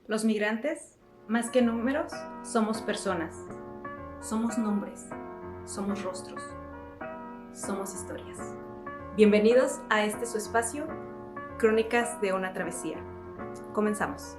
Los migrantes, más que números, somos personas. Somos nombres, somos rostros, somos historias. Bienvenidos a este su espacio, Crónicas de una Travesía. Comenzamos.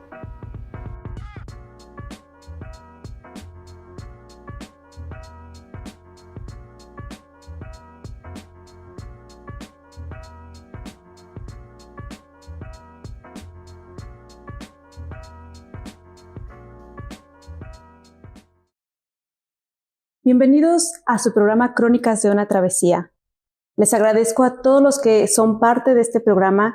Bienvenidos a su programa Crónicas de una Travesía. Les agradezco a todos los que son parte de este programa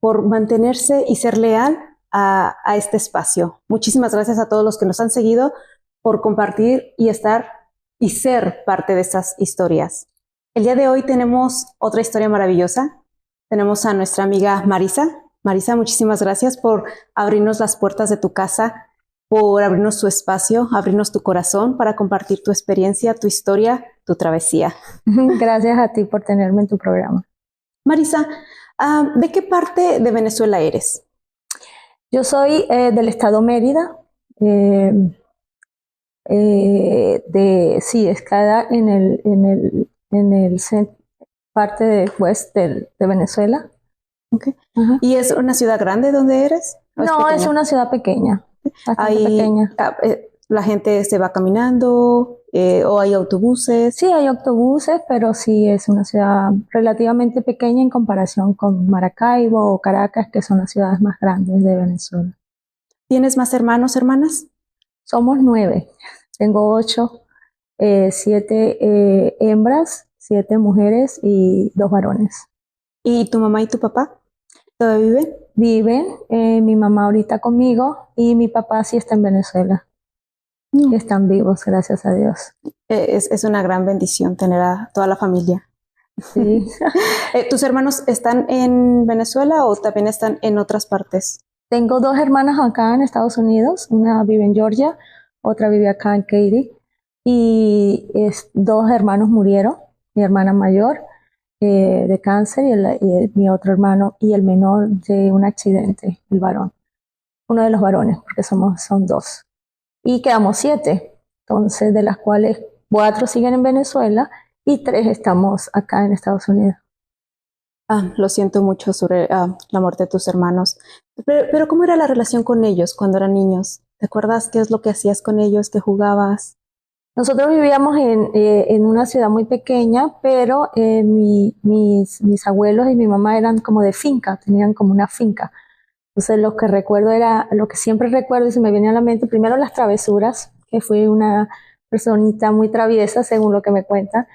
por mantenerse y ser leal a este espacio. Muchísimas gracias a todos los que nos han seguido por compartir y estar y ser parte de estas historias. El día de hoy tenemos otra historia maravillosa. Tenemos a nuestra amiga Marisa. Marisa, muchísimas gracias por abrirnos las puertas de tu casa, por abrirnos tu espacio, abrirnos tu corazón para compartir tu experiencia, tu historia, tu travesía. Gracias a ti por tenerme en tu programa. Marisa, ¿de qué parte de Venezuela eres? Yo soy del estado Mérida, está en el parte de Venezuela. Okay. ¿Y es una ciudad grande donde eres? No, es una ciudad pequeña. Ahí pequeña. La gente se va caminando o hay autobuses. Sí, hay autobuses, pero sí es una ciudad relativamente pequeña en comparación con Maracaibo o Caracas, que son las ciudades más grandes de Venezuela. ¿Tienes más hermanos, hermanas? Somos 9. Tengo 8, 7 hembras, 7 mujeres y 2 varones. ¿Y tu mamá y tu papá todavía viven? Viven, mi mamá ahorita conmigo y mi papá sí está en Venezuela. Están vivos, gracias a Dios. Es una gran bendición tener a toda la familia. Sí. ¿Tus hermanos están en Venezuela o también están en otras partes? Tengo 2 hermanas acá en Estados Unidos. Una vive en Georgia, otra vive acá en Katy. Y 2 hermanos murieron. Mi hermana mayor de cáncer y mi otro hermano y el menor de un accidente, el varón. Uno de los varones, porque son 2. Y quedamos 7, entonces de las cuales 4 siguen en Venezuela y 3 estamos acá en Estados Unidos. Lo siento mucho sobre la muerte de tus hermanos. Pero ¿cómo era la relación con ellos cuando eran niños? ¿Te acuerdas qué es lo que hacías con ellos, qué jugabas? Nosotros vivíamos en una ciudad muy pequeña, pero mis abuelos y mi mamá eran como de finca, tenían como una finca. Entonces lo que siempre recuerdo y se me viene a la mente, primero las travesuras, que fui una personita muy traviesa según lo que me cuentan,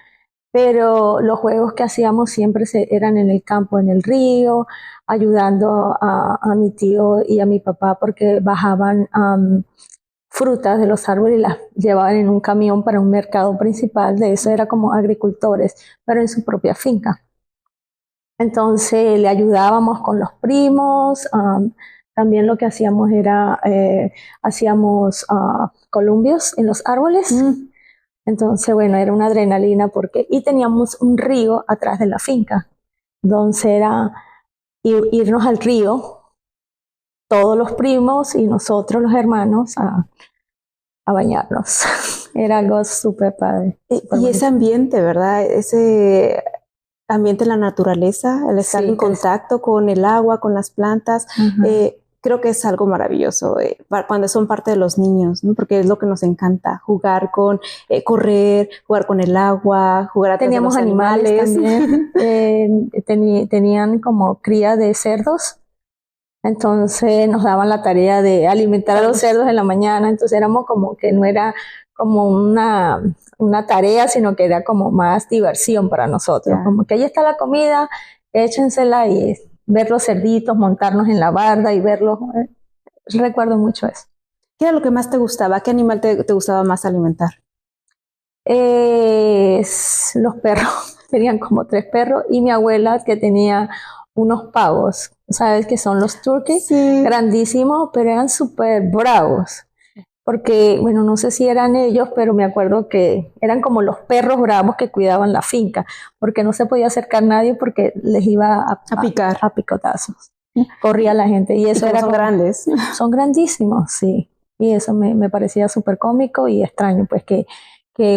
pero los juegos que hacíamos siempre eran en el campo, en el río, ayudando a mi tío y a mi papá porque bajaban frutas de los árboles y las llevaban en un camión para un mercado principal. De eso era como agricultores, pero en su propia finca. Entonces le ayudábamos con los primos. También lo que hacíamos era hacíamos columpios en los árboles. Entonces, bueno, era una adrenalina y teníamos un río atrás de la finca. Entonces era irnos al río, todos los primos y nosotros los hermanos a bañarnos. Era algo súper padre. Y ese ambiente, ¿verdad? Ese ambiente en la naturaleza, el estar en contacto con el agua, con las plantas, creo que es algo maravilloso cuando son parte de los niños, ¿no? Porque es lo que nos encanta, jugar con, correr, jugar con el agua, jugar a través de los animales también. Tenían como cría de cerdos. Entonces nos daban la tarea de alimentar a los cerdos en la mañana, entonces éramos como que no era como una tarea, sino que era como más diversión para nosotros, como que ahí está la comida, échensela y ver los cerditos, montarnos en la barda y verlos, recuerdo mucho eso. ¿Qué era lo que más te gustaba? ¿Qué animal te gustaba más alimentar? Los perros, tenían como 3 perros y mi abuela que tenía unos pavos, ¿sabes? Que son los turkeys, grandísimos, pero eran súper bravos. Porque, bueno, no sé si eran ellos, pero me acuerdo que eran como los perros bravos que cuidaban la finca, porque no se podía acercar nadie porque les iba a picar a picotazos. corría la gente. Y eso Y era son como, grandes. son grandísimos, sí. Y eso me parecía súper cómico y extraño, pues que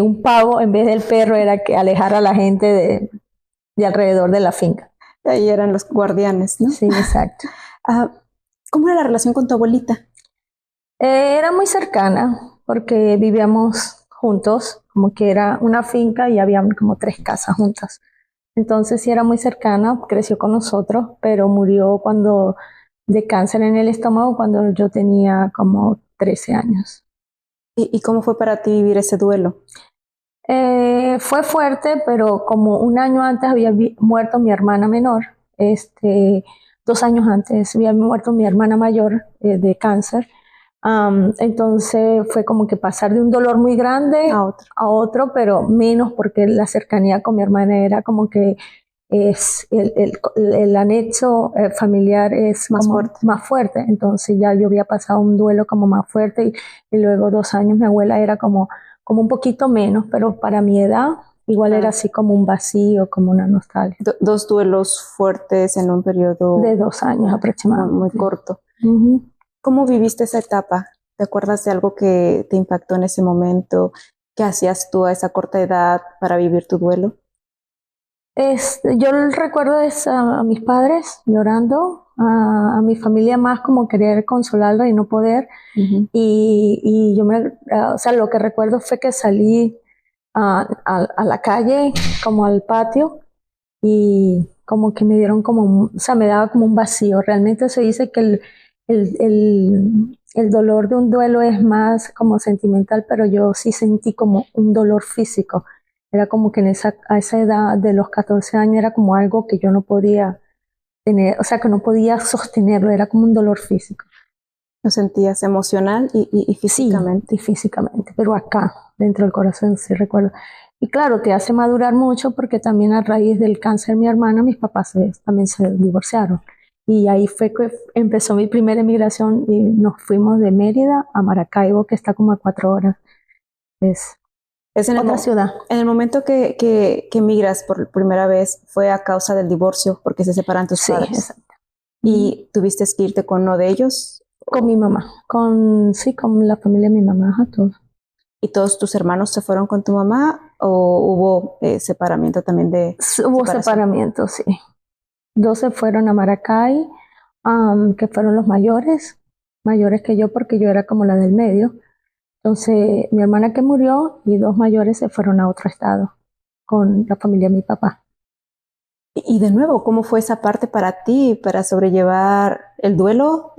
un pavo en vez del perro era que alejara a la gente de alrededor de la finca. Ahí eran los guardianes, ¿no? Sí, exacto. Ah, ¿cómo era la relación con tu abuelita? Era muy cercana porque vivíamos juntos, como que era una finca y había como 3 casas juntas. Entonces sí era muy cercana, creció con nosotros, pero murió cuando de cáncer en el estómago cuando yo tenía como 13 años. ¿Y cómo fue para ti vivir ese duelo? Fue fuerte, pero como un año antes había muerto mi hermana menor, 2 años antes había muerto mi hermana mayor de cáncer. Entonces fue como que pasar de un dolor muy grande A otro. a otro, pero menos porque la cercanía con mi hermana era como que es el anexo familiar es Más como fuerte. más fuerte. Entonces ya yo había pasado un duelo como más fuerte y luego 2 años mi abuela era como un poquito menos, pero para mi edad igual era así como un vacío, como una nostalgia. Dos duelos fuertes en un periodo De 2 años muy aproximadamente. corto. Ujú. ¿Cómo viviste esa etapa? ¿Te acuerdas de algo que te impactó en ese momento? ¿Qué hacías tú a esa corta edad para vivir tu duelo? Yo recuerdo a mis padres llorando, a mi familia más como querer consolarla y no poder. Ujú. Y o sea, lo que recuerdo fue que salí a la calle, como al patio, y como que me dieron o sea, me daba como un vacío. Realmente se dice que el dolor de un duelo es más como sentimental, pero yo sí sentí como un dolor físico. Era como que a esa edad de los 14 años era como algo que yo no podía tener, o sea, que no podía sostenerlo, era como un dolor físico. ¿Lo sentías emocional y Sí, físicamente? y físicamente, pero acá, dentro del corazón, sí recuerdo. Y claro, te hace madurar mucho porque también a raíz del cáncer de mi hermana, mis papás también se divorciaron. Y ahí fue que empezó mi primera emigración y nos fuimos de Mérida a Maracaibo, que está como a 4 horas. Es Es en otra ciudad. en el momento que migras por primera vez, fue a causa del divorcio, porque se separan tus Sí, padres. exacto. ¿Y tuviste que irte con uno de ellos? Con mi mamá, sí, con la familia de mi mamá, ajá, todos. ¿Y todos tus hermanos se fueron con tu mamá o hubo separamiento también de Hubo separación? separamiento, sí. 12 fueron a Maracay, que fueron los mayores que yo porque yo era como la del medio. Entonces, mi hermana que murió y 2 mayores se fueron a otro estado con la familia de mi papá. Y de nuevo, ¿cómo fue esa parte para ti, para sobrellevar el duelo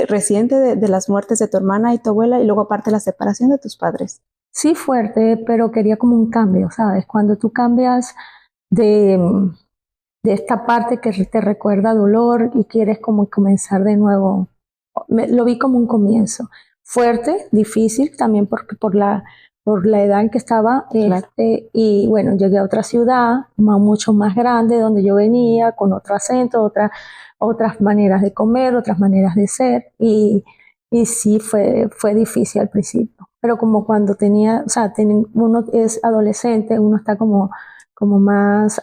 reciente de las muertes de tu hermana y tu abuela y luego aparte la separación de tus padres? Sí, fuerte, pero quería como un cambio, ¿sabes? Cuando tú cambias de, de esta parte que te recuerda dolor y quieres como comenzar de nuevo, lo vi como un comienzo. Fuerte, difícil también porque por la edad en que estaba, Claro. y bueno, llegué a otra ciudad, mucho más grande, donde yo venía, con otro acento, otras maneras de comer, otras maneras de ser, y sí fue difícil al principio. Pero como cuando o sea, uno es adolescente, uno está como más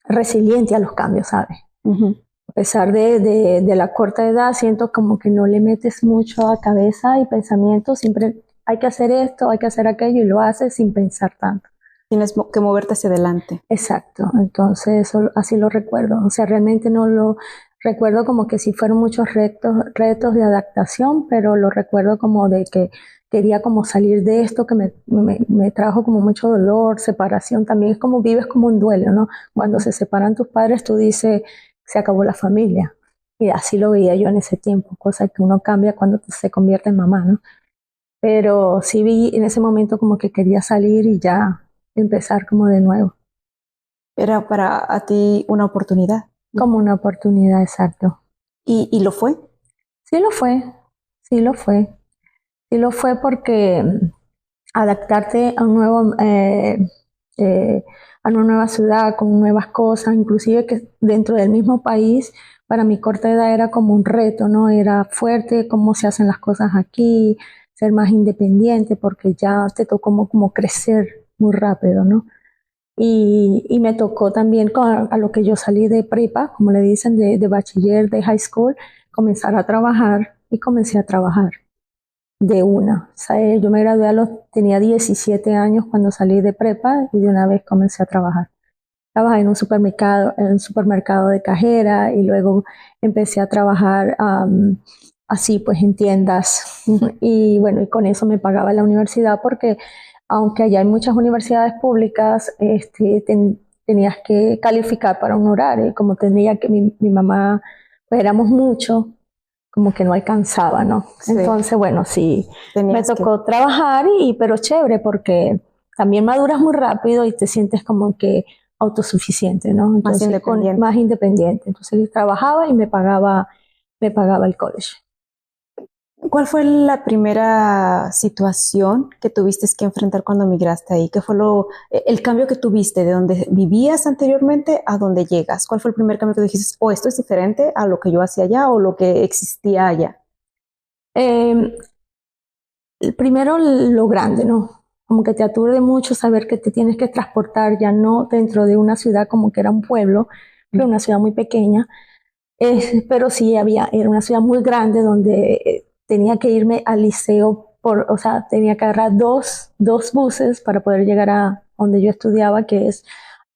resiliente a los cambios, ¿sabes? Ujú. A pesar de la corta edad, siento como que no le metes mucho a cabeza y pensamiento, siempre hay que hacer esto, hay que hacer aquello y lo haces sin pensar tanto. Tienes que moverte hacia adelante. Exacto, entonces eso, así lo recuerdo, o sea, realmente no lo recuerdo como que sí fueron muchos retos de adaptación, pero lo recuerdo como de que quería como salir de esto que me trajo como mucho dolor, separación, también es como vives como un duelo, ¿no? Cuando se separan tus padres, tú dices, se acabó la familia, y así lo veía yo en ese tiempo, cosa que uno cambia cuando se convierte en mamá, ¿no? Pero sí vi en ese momento como que quería salir y ya empezar como de nuevo. Era para a ti una oportunidad. Como una oportunidad, exacto. Y lo fue. Sí lo fue, sí lo fue. Sí lo fue porque adaptarte eh, a una nueva ciudad, con nuevas cosas, inclusive que dentro del mismo país, para mi corta edad era como un reto, ¿no? Era fuerte cómo se hacen las cosas aquí, ser más independiente, porque ya te tocó como crecer muy rápido, ¿no? y me tocó también a lo que yo salí de prepa, como le dicen, de bachiller, de high school, comenzar a trabajar y comencé a trabajar de una. O sea, yo me gradué tenía 17 años cuando salí de prepa y de una vez comencé a trabajar. Trabajé en un supermercado de cajera y luego empecé a trabajar así pues en tiendas y bueno, y con eso me pagaba la universidad porque aunque allá hay muchas universidades públicas, tenías que calificar para un horario y como tenía que mi mamá, pues éramos muchos, como que no alcanzaba, ¿no? Sí. Entonces, bueno, sí, Tenías me tocó trabajar pero chévere porque también maduras muy rápido y te sientes como que autosuficiente, ¿no? Entonces, más independiente. Entonces, trabajaba y me pagaba el college. ¿Cuál fue la primera situación que tuviste que enfrentar cuando migraste ahí? ¿Qué fue el cambio que tuviste de donde vivías anteriormente a donde llegas? ¿Cuál fue el primer cambio que dijiste, esto es diferente a lo que yo hacía allá o lo que existía allá? Primero lo grande, ¿no? Como que te aturde mucho saber que te tienes que transportar ya no dentro de una ciudad como que era un pueblo, pero una ciudad muy pequeña. Pero sí era una ciudad muy grande donde tenía que irme al liceo, o sea, tenía que agarrar dos buses para poder llegar a donde yo estudiaba, que es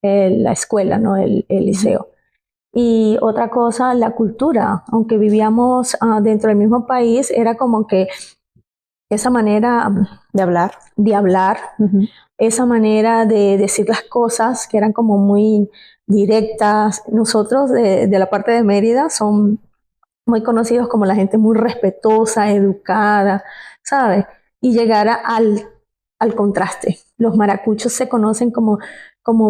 la escuela, ¿no? El liceo. Y otra cosa, la cultura, aunque vivíamos dentro del mismo país, era como que esa manera de hablar, esa manera de decir las cosas que eran como muy directas. Nosotros de la parte de Mérida son muy conocidos como la gente muy respetuosa, educada, ¿sabes? Y llegar al contraste. Los maracuchos se conocen como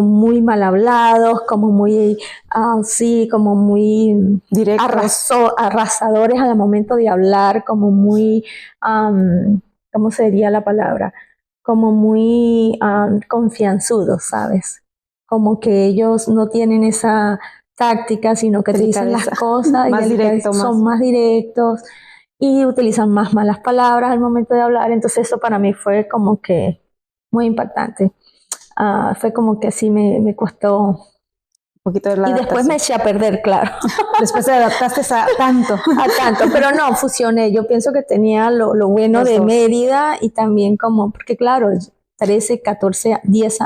muy mal hablados, como muy así, como muy arrasadores al momento de hablar, como muy, ¿cómo sería la palabra? Como muy confianzudos, ¿sabes? Como que ellos no tienen esa táctica, sino que te dicen las cosas son más directos y utilizan más malas palabras al momento de hablar. Entonces eso para mí fue como que muy impactante. Fue como que sí me costó un poquito de la adaptación. Después me eché a perder, claro. Después te adaptaste a tanto. Pero no, fusioné. Yo pienso que tenía lo bueno de Mérida y también porque claro, 13, 14, 10,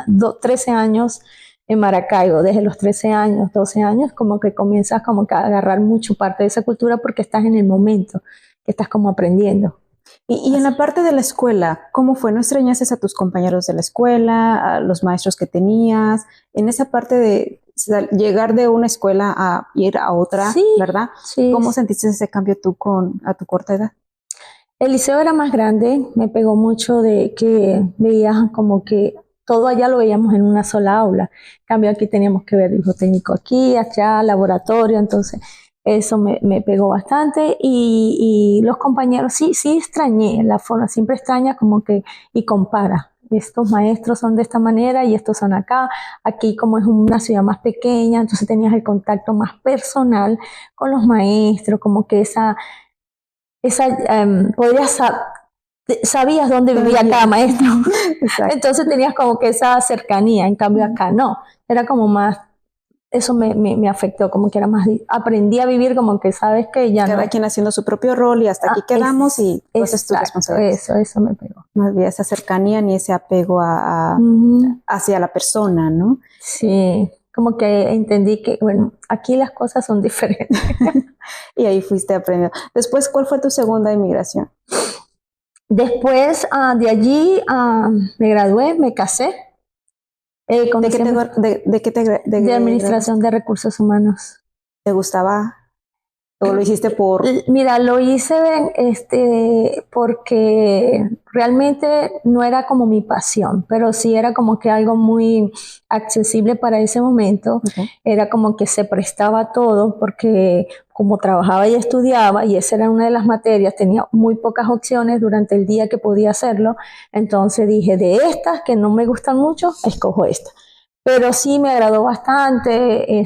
13 años en Maracaibo, desde los 13 años, 12 años, como que comienzas como que a agarrar mucho parte de esa cultura porque estás en el momento, que estás como aprendiendo. Y en la parte de la escuela, ¿cómo fue? ¿No extrañaste a tus compañeros de la escuela, a los maestros que tenías? En esa parte de llegar de una escuela a ir a otra, sí, ¿verdad? Sí. ¿Cómo sentiste ese cambio tú a tu corta edad? El liceo era más grande, me pegó mucho de que veías como que todo allá lo veíamos en una sola aula. En cambio aquí teníamos que ver dibujo técnico aquí, allá, laboratorio, entonces eso me pegó bastante y los compañeros, sí extrañé la forma, siempre extraña como que y compara. Estos maestros son de esta manera y estos son acá. Aquí como es una ciudad más pequeña, entonces tenías el contacto más personal con los maestros, como que sabías dónde vivía cada maestro. Entonces tenías como que esa cercanía, en cambio acá no, era como más, eso me afectó, como que era más, aprendí a vivir como que sabes que ya cada quien haciendo su propio rol y hasta aquí quedamos y pues es tu responsabilidad. Eso me pegó. No había esa cercanía ni ese apego hacia la persona, ¿no? Sí, como que entendí que, bueno, aquí las cosas son diferentes. Y ahí fuiste aprendiendo. Después, ¿cuál fue tu segunda inmigración? Después de allí me gradué, me casé. De Administración de Recursos Humanos. ¿Te gustaba? ¿O lo hiciste por...? Mira, lo hice porque realmente no era como mi pasión, pero sí era como que algo muy accesible para ese momento. Era como que se prestaba todo porque como trabajaba y estudiaba y esa era una de las materias, tenía muy pocas opciones durante el día que podía hacerlo. Entonces dije, de estas que no me gustan mucho, escojo esta. Pero sí me agradó bastante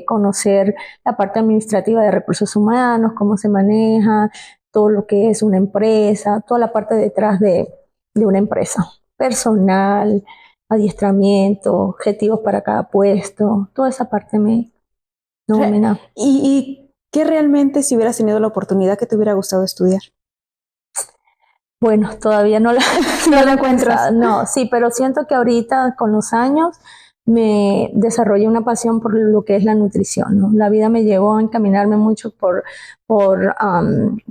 conocer la parte administrativa de recursos humanos, cómo se maneja, todo lo que es una empresa, toda la parte detrás de una empresa, personal, adiestramiento, objetivos para cada puesto, toda esa parte me domina. ¿Y qué realmente, si hubieras tenido la oportunidad, que te hubiera gustado estudiar? Bueno, todavía no la, No no la he encuentras. pensado. No, sí, pero siento que ahorita con los años me desarrollé una pasión por lo que es la nutrición, ¿no? La vida me llevó a encaminarme mucho por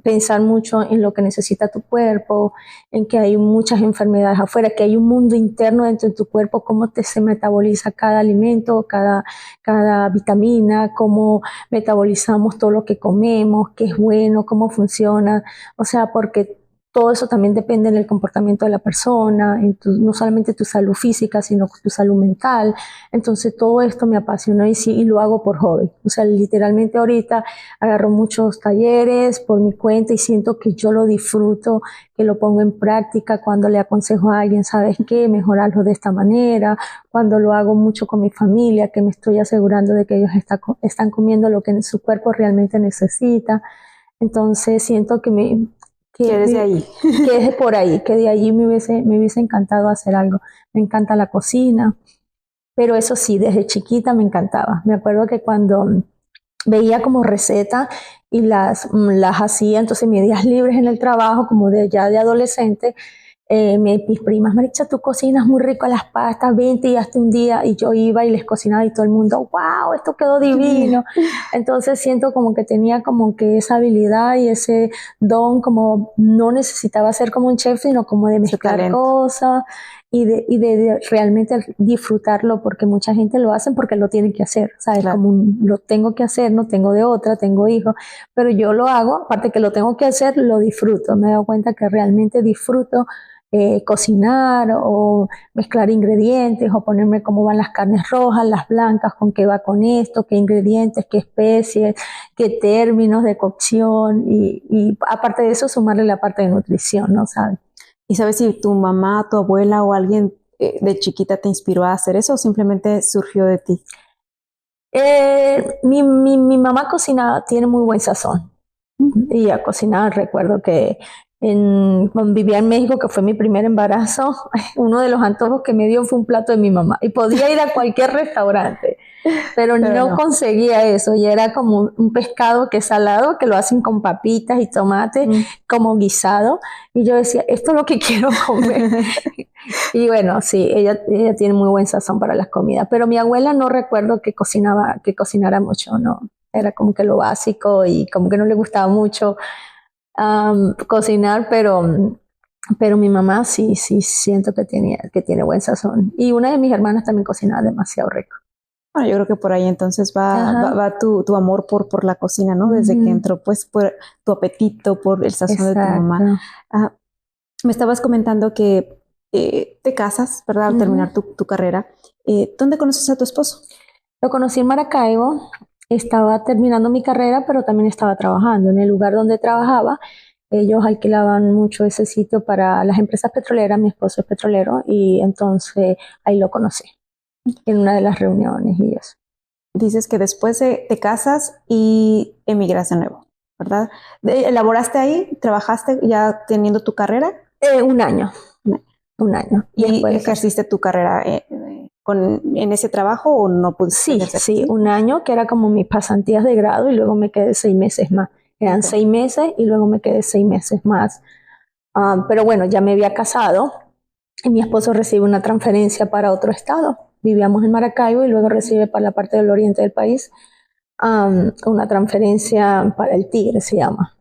pensar mucho en lo que necesita tu cuerpo, en que hay muchas enfermedades afuera, que hay un mundo interno dentro de tu cuerpo, cómo se metaboliza cada alimento, cada vitamina, cómo metabolizamos todo lo que comemos, qué es bueno, cómo funciona. O sea, porque todo eso también depende del comportamiento de la persona, no solamente tu salud física, sino tu salud mental. Entonces todo esto me apasionó y sí, y lo hago por hobby. O sea, literalmente ahorita agarro muchos talleres por mi cuenta y siento que yo lo disfruto, que lo pongo en práctica cuando le aconsejo a alguien, ¿sabes qué? Mejorarlo de esta manera. Cuando lo hago mucho con mi familia, que me estoy asegurando de que ellos están comiendo lo que su cuerpo realmente necesita. Entonces siento Que eres de ahí. que es de por ahí, que de allí me hubiese encantado hacer algo. Me encanta la cocina, pero eso sí, desde chiquita me encantaba. Me acuerdo que cuando veía como receta y las hacía, entonces mis días libres en el trabajo, como ya de adolescente, mis primas, Maricha, tú cocinas muy rico las pastas, vente y hazte un día. Y yo iba y les cocinaba y todo el mundo, wow, esto quedó divino. Entonces siento como que tenía como que esa habilidad y ese don, como no necesitaba ser como un chef, sino como de mezclar cosas y de realmente disfrutarlo, porque mucha gente lo hace porque lo tiene que hacer, ¿sabes? Claro. Como lo tengo que hacer, no tengo de otra, tengo hijos, pero yo lo hago, aparte que lo tengo que hacer, lo disfruto. Me he dado cuenta que realmente disfruto cocinar o mezclar ingredientes o ponerme cómo van las carnes rojas, las blancas, con qué va con esto, qué ingredientes, qué especies, qué términos de cocción y aparte de eso sumarle la parte de nutrición, ¿no? ¿Sabes? ¿Y sabes si tu mamá, tu abuela o alguien de chiquita te inspiró a hacer eso o simplemente surgió de ti? Mi mamá cocina, tiene muy buen sazón. Y a cocinar, recuerdo que cuando vivía en México, que fue mi primer embarazo, uno de los antojos que me dio fue un plato de mi mamá. Y podía ir a cualquier restaurante, pero no conseguía eso. Y era como un pescado que es salado, que lo hacen con papitas y tomate, como guisado. Y yo decía, esto es lo que quiero comer. Y bueno, sí, ella tiene muy buen sazón para las comidas. Pero mi abuela no recuerdo que cocinara mucho, ¿no? Era como que lo básico y como que no le gustaba mucho cocinar, pero mi mamá sí siento que tiene buen sazón. Y una de mis hermanas también cocinaba demasiado rico. Bueno, yo creo que por ahí entonces va tu amor por la cocina, ¿no? Desde que entró, pues, por tu apetito, por el sazón de tu mamá. Me estabas comentando que te casas, ¿verdad? Al terminar tu carrera. ¿Dónde conoces a tu esposo? Lo conocí en Maracaibo. Estaba terminando mi carrera, pero también estaba trabajando. En el lugar donde trabajaba, ellos alquilaban mucho ese sitio para las empresas petroleras. Mi esposo es petrolero y entonces ahí lo conocí en una de las reuniones y eso. Dices que después te casas y emigras de nuevo, ¿verdad? ¿Elaboraste ahí? ¿Trabajaste ya teniendo tu carrera? Un año. Un año. ¿Y ejerciste tu carrera en ese trabajo o no pudiste ejercer? Sí, un año, que era como mis pasantías de grado, y luego me quedé 6 meses más. Eran 6 meses y luego me quedé 6 meses más. Pero bueno, ya me había casado y mi esposo recibe una transferencia para otro estado. Vivíamos en Maracaibo y luego recibe para la parte del oriente del país una transferencia para el Tigre, se llama,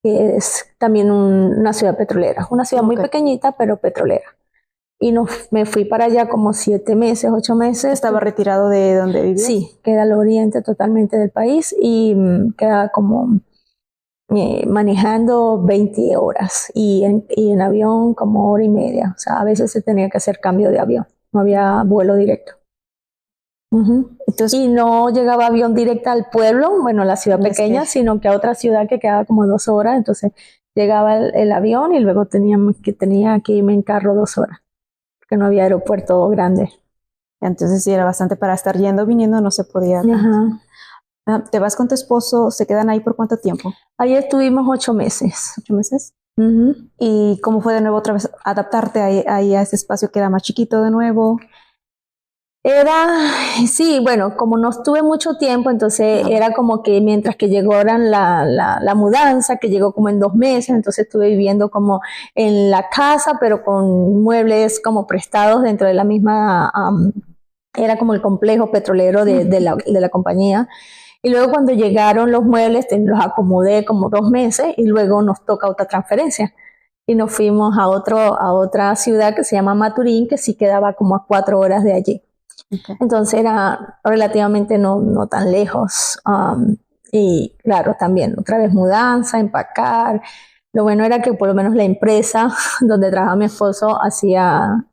que es también una ciudad petrolera. Una ciudad muy pequeñita, pero petrolera. Y me fui para allá como 7 meses, 8 meses. ¿Estaba retirado de donde vivías? Sí, queda al oriente totalmente del país y queda como manejando 20 horas y en avión como hora y media. O sea, a veces se tenía que hacer cambio de avión, no había vuelo directo. Entonces, y no llegaba avión directo al pueblo, bueno, la ciudad pequeña, sino que a otra ciudad que quedaba como 2 horas. Entonces llegaba el avión y luego tenía que irme en carro 2 horas, porque no había aeropuerto grande. Entonces sí, era bastante para estar yendo, viniendo, no se podía. ¿Te vas con tu esposo? ¿Se quedan ahí por cuánto tiempo? Ahí estuvimos 8 meses. 8 meses. ¿Y cómo fue de nuevo otra vez adaptarte ahí a ese espacio que era más chiquito de nuevo? Sí, bueno, como no estuve mucho tiempo, entonces era como que mientras que llegaran la mudanza, que llegó como en 2 meses, entonces estuve viviendo como en la casa, pero con muebles como prestados dentro de la misma, era como el complejo petrolero de la compañía. Y luego cuando llegaron los muebles, los acomodé como 2 meses y luego nos toca otra transferencia. Y nos fuimos a otra ciudad que se llama Maturín, que sí quedaba como a 4 horas de allí. Okay. Entonces era relativamente no tan lejos. Y claro, también otra vez mudanza, empacar. Lo bueno era que por lo menos la empresa donde trabajaba mi esposo hacía,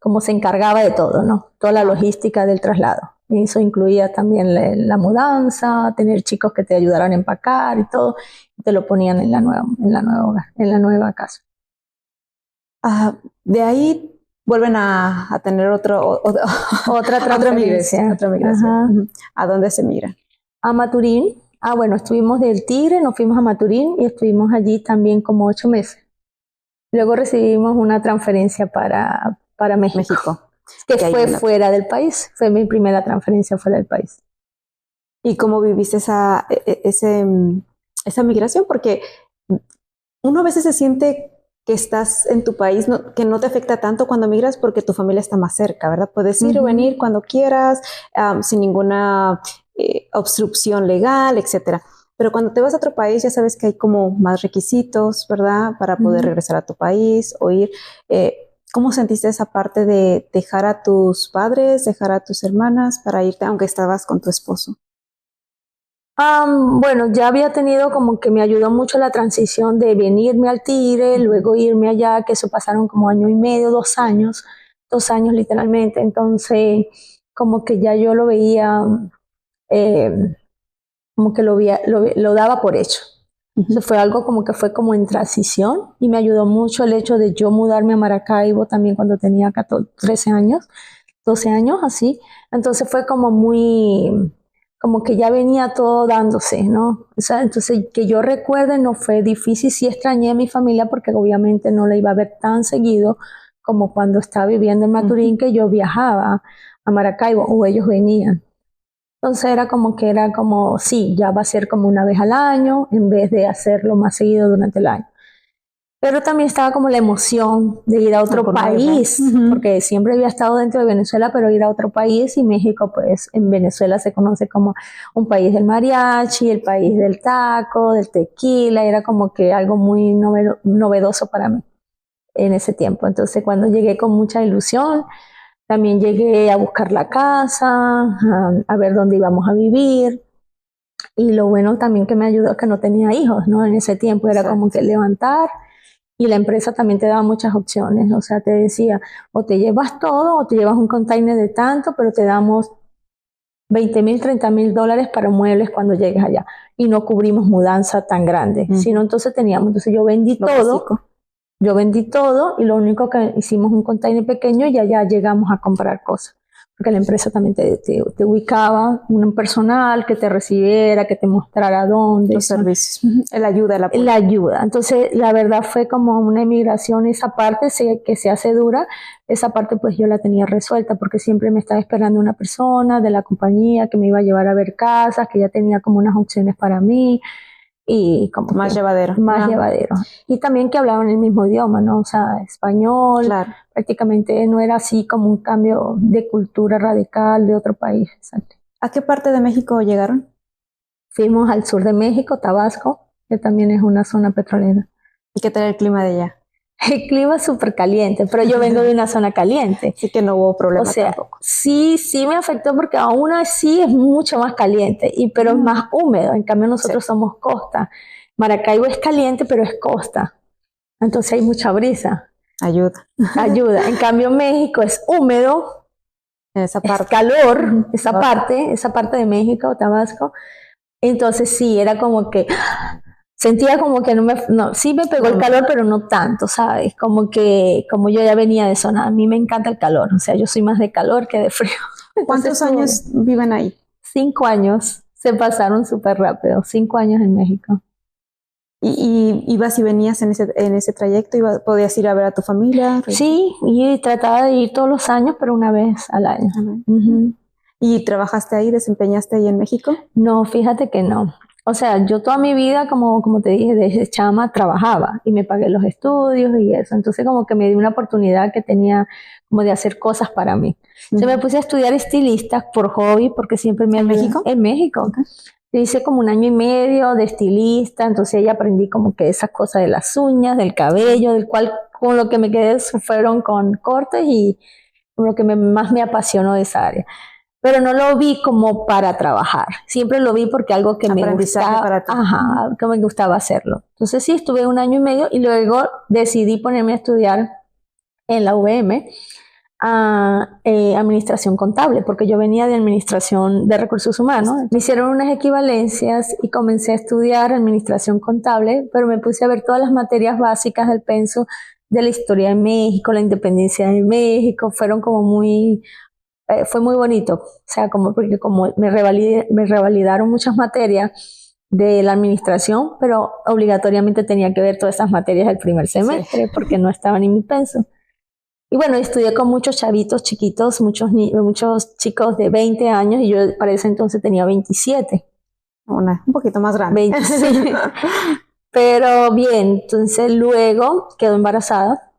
como se encargaba de todo, ¿no? Toda la logística del traslado. Y eso incluía también la mudanza, tener chicos que te ayudaran a empacar y todo. Y te lo ponían en la nueva casa. De ahí vuelven a tener Otra otra transferencia. migración. ¿A dónde se migra? A Maturín. Bueno, estuvimos del Tigre, nos fuimos a Maturín y estuvimos allí también como 8 meses. Luego recibimos una transferencia para México, que fue fuera del país. Fue mi primera transferencia fuera del país. ¿Y cómo viviste esa migración? Porque uno a veces se siente que estás en tu país, que no te afecta tanto cuando migras porque tu familia está más cerca, ¿verdad? Puedes ir o venir cuando quieras, sin ninguna obstrucción legal, etcétera. Pero cuando te vas a otro país ya sabes que hay como más requisitos, ¿verdad? Para poder regresar a tu país o ir. ¿Cómo sentiste esa parte de dejar a tus padres, dejar a tus hermanas para irte, aunque estabas con tu esposo? Bueno, ya había tenido como que me ayudó mucho la transición de venirme al Tigre, luego irme allá, que eso pasaron como 1 año y medio, 2 años, 2 años literalmente. Entonces, como que ya yo lo veía, como que lo daba por hecho. Entonces fue algo como que fue como en transición y me ayudó mucho el hecho de yo mudarme a Maracaibo también cuando tenía 13 años, 12 años, así. Entonces fue como muy, como que ya venía todo dándose, ¿no? O sea, entonces que yo recuerde no fue difícil, sí extrañé a mi familia porque obviamente no la iba a ver tan seguido como cuando estaba viviendo en Maturín, que yo viajaba a Maracaibo o ellos venían. Entonces era como, sí, ya va a ser como una vez al año en vez de hacerlo más seguido durante el año. Pero también estaba como la emoción de ir a otro país, porque siempre había estado dentro de Venezuela, pero ir a otro país, y México, pues en Venezuela se conoce como un país del mariachi, el país del taco, del tequila, era como que algo muy novedoso para mí en ese tiempo. Entonces cuando llegué con mucha ilusión, también llegué a buscar la casa, a ver dónde íbamos a vivir. Y lo bueno también que me ayudó es que no tenía hijos, ¿no? En ese tiempo era como que levantar, y la empresa también te daba muchas opciones. O sea, te decía, o te llevas todo o te llevas un container de tanto, pero te damos 20,000, 30,000 dólares para muebles cuando llegues allá. Y no cubrimos mudanza tan grande, sino entonces entonces yo vendí todo. Básico. Yo vendí todo y lo único que hicimos un container pequeño y allá llegamos a comprar cosas. Porque la empresa también te ubicaba un personal que te recibiera, que te mostrara dónde. Los servicios, la ayuda, el apoyo. La ayuda. Entonces, la verdad fue como una emigración, esa parte que se hace dura, esa parte pues yo la tenía resuelta porque siempre me estaba esperando una persona de la compañía que me iba a llevar a ver casas, que ya tenía como unas opciones para mí. Y como más llevadero. Más llevadero. Y también que hablaban el mismo idioma, ¿no? O sea, español. Claro. Prácticamente no era así como un cambio de cultura radical de otro país. Exacto. ¿A qué parte de México llegaron? Fuimos al sur de México, Tabasco, que también es una zona petrolera. ¿Y qué tal el clima de allá? El clima es súper caliente, pero yo vengo de una zona caliente. Así que no hubo problema, o sea, tampoco. Sí me afectó porque aún así es mucho más caliente, pero es más húmedo. En cambio nosotros somos costa. Maracaibo es caliente, pero es costa. Entonces hay mucha brisa. Ayuda. En cambio México es húmedo, esa parte. Es calor, esa parte de México, Tabasco. Entonces sí, era como que sentía como que sí me pegó el calor, pero no tanto, ¿sabes? Como yo ya venía de zona. A mí me encanta el calor, o sea, yo soy más de calor que de frío. ¿Cuántos años viven ahí? 5 años, se pasaron súper rápido, 5 años en México. ¿Y ibas y venías en ese trayecto? ¿Podías ir a ver a tu familia? Sí, y trataba de ir todos los años, pero una vez al año. Uh-huh. ¿Y trabajaste ahí, desempeñaste ahí en México? No, fíjate que no. O sea, yo toda mi vida, como te dije, desde chama trabajaba y me pagué los estudios y eso. Entonces como que me di una oportunidad que tenía como de hacer cosas para mí. Yo me puse a estudiar estilista por hobby porque siempre me... ¿En México? En México. Okay. Hice como 1 año y medio de estilista, entonces ahí aprendí como que esas cosas de las uñas, del cabello, del cual con lo que me quedé fueron con cortes y con lo que más me apasionó de esa área. Pero no lo vi como para trabajar, siempre lo vi porque algo que me gustaba, para ti. Ajá, que me gustaba hacerlo. Entonces sí, estuve 1 año y medio y luego decidí ponerme a estudiar en la UVM administración contable, porque yo venía de administración de recursos humanos. Me hicieron unas equivalencias y comencé a estudiar administración contable, pero me puse a ver todas las materias básicas del penso de la historia de México, la independencia de México, fueron como muy... fue muy bonito, o sea, porque como me revalidaron muchas materias de la administración, pero obligatoriamente tenía que ver todas esas materias del primer semestre, porque no estaban en mi penso. Y bueno, estudié con muchos chavitos chiquitos, muchos chicos de 20 años, y yo para ese entonces tenía 27. Un poquito más grande. 26. Pero bien, entonces luego quedó embarazada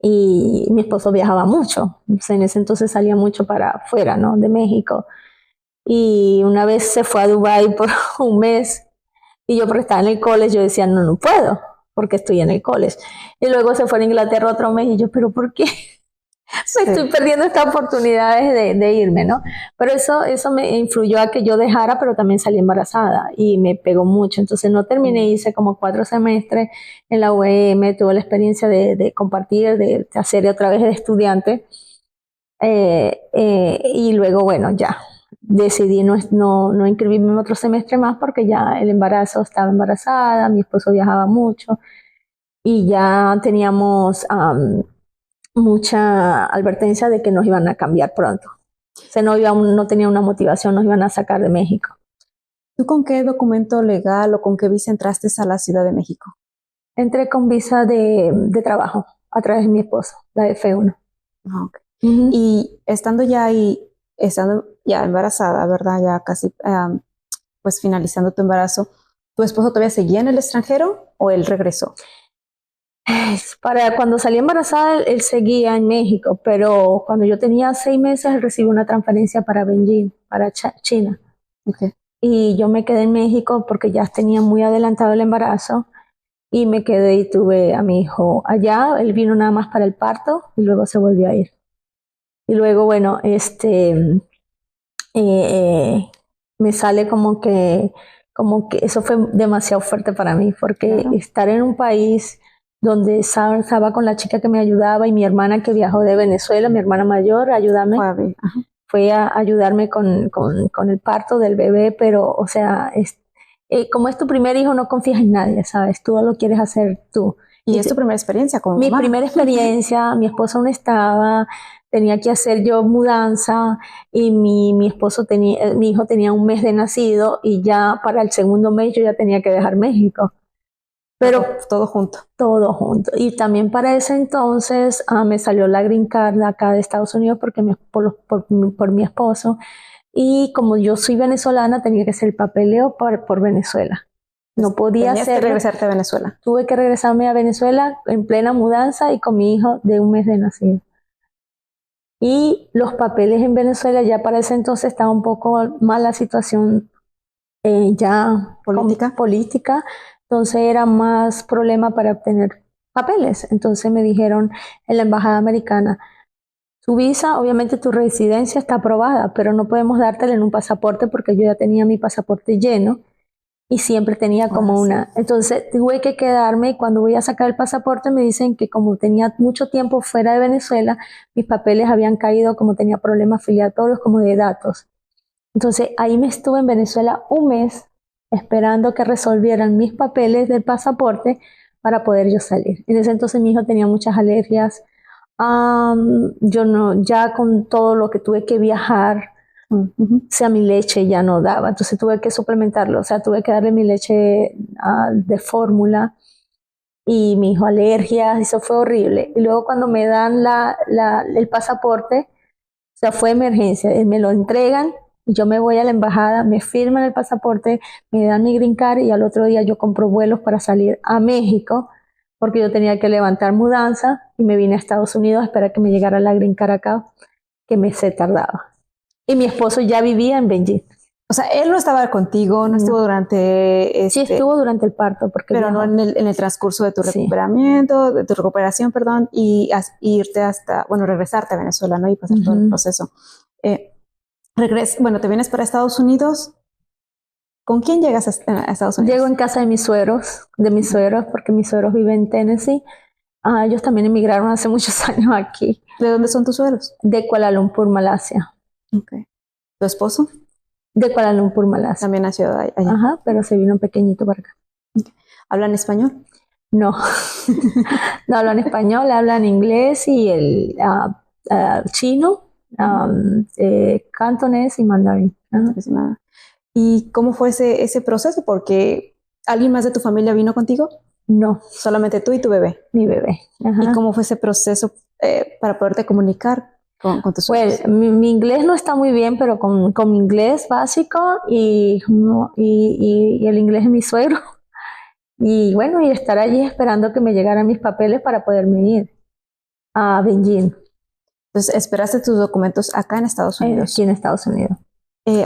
y mi esposo viajaba mucho. Entonces, en ese entonces salía mucho para afuera, ¿no? De México. Y una vez se fue a Dubái por 1 mes y yo porque estaba en el college, yo decía, no puedo, porque estoy en el college. Y luego se fue a Inglaterra otro mes y yo, ¿pero por qué? Me estoy perdiendo estas oportunidades de irme, ¿no? Pero eso me influyó a que yo dejara, pero también salí embarazada y me pegó mucho. Entonces no terminé, hice como 4 semestres en la UEM, tuve la experiencia de compartir, de hacer otra vez de estudiante. Y luego, bueno, ya decidí no inscribirme en otro semestre más porque ya el embarazo, estaba embarazada, mi esposo viajaba mucho y ya teníamos mucha advertencia de que nos iban a cambiar pronto. O sea, no tenía una motivación, nos iban a sacar de México. ¿Tú con qué documento legal o con qué visa entraste a la Ciudad de México? Entré con visa de trabajo a través de mi esposo, la F1. Okay. Y estando ya ahí, estando ya embarazada, ¿verdad? Ya casi pues finalizando tu embarazo, ¿tu esposo todavía seguía en el extranjero o él regresó? Para cuando salí embarazada, él seguía en México, pero cuando yo tenía 6 meses, él recibió una transferencia para Beijing, para China. Okay. Y yo me quedé en México porque ya tenía muy adelantado el embarazo y me quedé y tuve a mi hijo allá. Él vino nada más para el parto y luego se volvió a ir. Y luego, bueno, me sale como que eso fue demasiado fuerte para mí, porque claro, estar en un país donde estaba con la chica que me ayudaba y mi hermana que viajó de Venezuela, mi hermana mayor, ayudarme, fue a ayudarme con el parto del bebé, pero, o sea, como es tu primer hijo, no confías en nadie, ¿sabes? Tú lo quieres hacer tú. ¿Y es tu primera experiencia como mamá? Mi primera experiencia, mi esposo no estaba, tenía que hacer yo mudanza y mi hijo tenía 1 mes de nacido y ya para el segundo mes yo ya tenía que dejar México. Pero todo junto. Todo junto. Y también para ese entonces me salió la green card acá de Estados Unidos porque por mi esposo. Y como yo soy venezolana, tenía que hacer el papeleo por Venezuela. No podía hacerlo. Tenías que regresarte a Venezuela. Tuve que regresarme a Venezuela en plena mudanza y con mi hijo de 1 mes de nacido. Y los papeles en Venezuela ya para ese entonces estaba un poco mal la situación ya política. Entonces era más problema para obtener papeles. Entonces me dijeron en la embajada americana, tu visa, obviamente tu residencia está aprobada, pero no podemos dártela en un pasaporte porque yo ya tenía mi pasaporte lleno y siempre tenía como una... Entonces tuve que quedarme y cuando voy a sacar el pasaporte me dicen que como tenía mucho tiempo fuera de Venezuela, mis papeles habían caído, como tenía problemas filiatorios, como de datos. Entonces ahí me estuve en Venezuela 1 mes esperando que resolvieran mis papeles del pasaporte para poder yo salir. En ese entonces mi hijo tenía muchas alergias. Ya con todo lo que tuve que viajar ujú. O sea, mi leche ya no daba, entonces tuve que suplementarlo, o sea, tuve que darle mi leche de fórmula y mi hijo alergias, eso fue horrible. Y luego cuando me dan el pasaporte, o sea, fue emergencia, me lo entregan y yo me voy a la embajada, me firman el pasaporte, me dan mi green card y al otro día yo compro vuelos para salir a México porque yo tenía que levantar mudanza y me vine a Estados Unidos a esperar que me llegara la green card acá, que me se tardaba. Y mi esposo ya vivía en Beijing. O sea, él no estaba contigo, no estuvo durante Sí estuvo durante el parto, porque pero viajó. no en el transcurso de tu Sí. de tu recuperación, perdón, y irte hasta, bueno, regresarte a Venezuela, ¿no? Y pasar todo el proceso. Bueno, te vienes para Estados Unidos. ¿Con quién llegas a Estados Unidos? Llego en casa de mis suegros, porque mis suegros viven en Tennessee. Ellos también emigraron hace muchos años aquí. ¿De dónde son tus suegros? De Kuala Lumpur, Malasia. Okay. ¿Tu esposo? De Kuala Lumpur, Malasia. También nació allá. Ajá, pero se vino pequeñito para acá. Okay. ¿Hablan español? No, no hablan español, hablan inglés y el chino, cantonés y mandarín. ¿Y cómo fue ese proceso? Porque ¿alguien más de tu familia vino contigo? No. Solamente tú y tu bebé. Mi bebé. Ajá. ¿Y cómo fue ese proceso para poderte comunicar con tus suegros? Pues mi inglés no está muy bien, pero con mi inglés básico y el inglés de mi suegro. Y bueno, y estar allí esperando que me llegaran mis papeles para poderme ir a Beijing. Entonces, esperaste tus documentos acá en Estados Unidos. Aquí en Estados Unidos.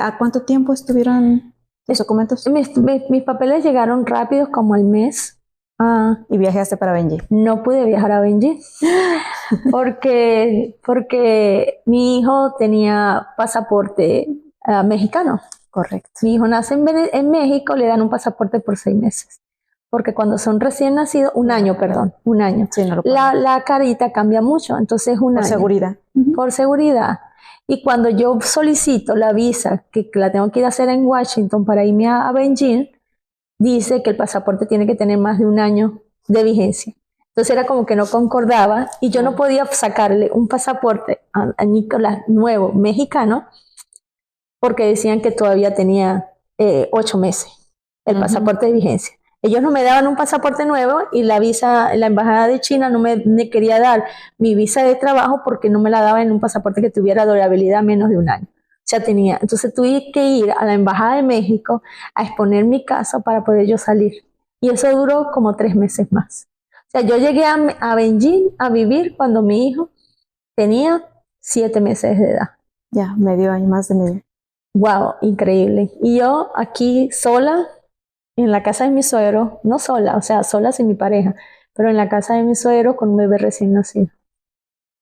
¿A cuánto tiempo estuvieron tus documentos? Mis papeles llegaron rápidos, como al mes. ¿Y viajaste para Beijing? No pude viajar a Beijing porque mi hijo tenía pasaporte mexicano. Correcto. Mi hijo nace en México, le dan un pasaporte por 6 meses. Porque cuando son recién nacidos, un año. Sí, no lo la carita cambia mucho, entonces un año. Por seguridad. Por seguridad. Y cuando yo solicito la visa, que la tengo que ir a hacer en Washington para irme a Beijing, dice que el pasaporte tiene que tener más de un año de vigencia. Entonces era como que no concordaba y yo no podía sacarle un pasaporte a Nicolás nuevo, mexicano, porque decían que todavía tenía 8 meses el pasaporte de vigencia. Ellos no me daban un pasaporte nuevo y la embajada de China no me quería dar mi visa de trabajo porque no me la daba en un pasaporte que tuviera durabilidad menos de un año. Entonces tuve que ir a la embajada de México a exponer mi caso para poder yo salir. Y eso duró como 3 meses más. O sea, yo llegué a Beijing a vivir cuando mi hijo tenía 7 meses de edad. Ya, medio año, más de medio. Wow, increíble. Y yo aquí sola, en la casa de mi suegro, no sola, o sea, sola sin mi pareja, pero en la casa de mi suegro con un bebé recién nacido.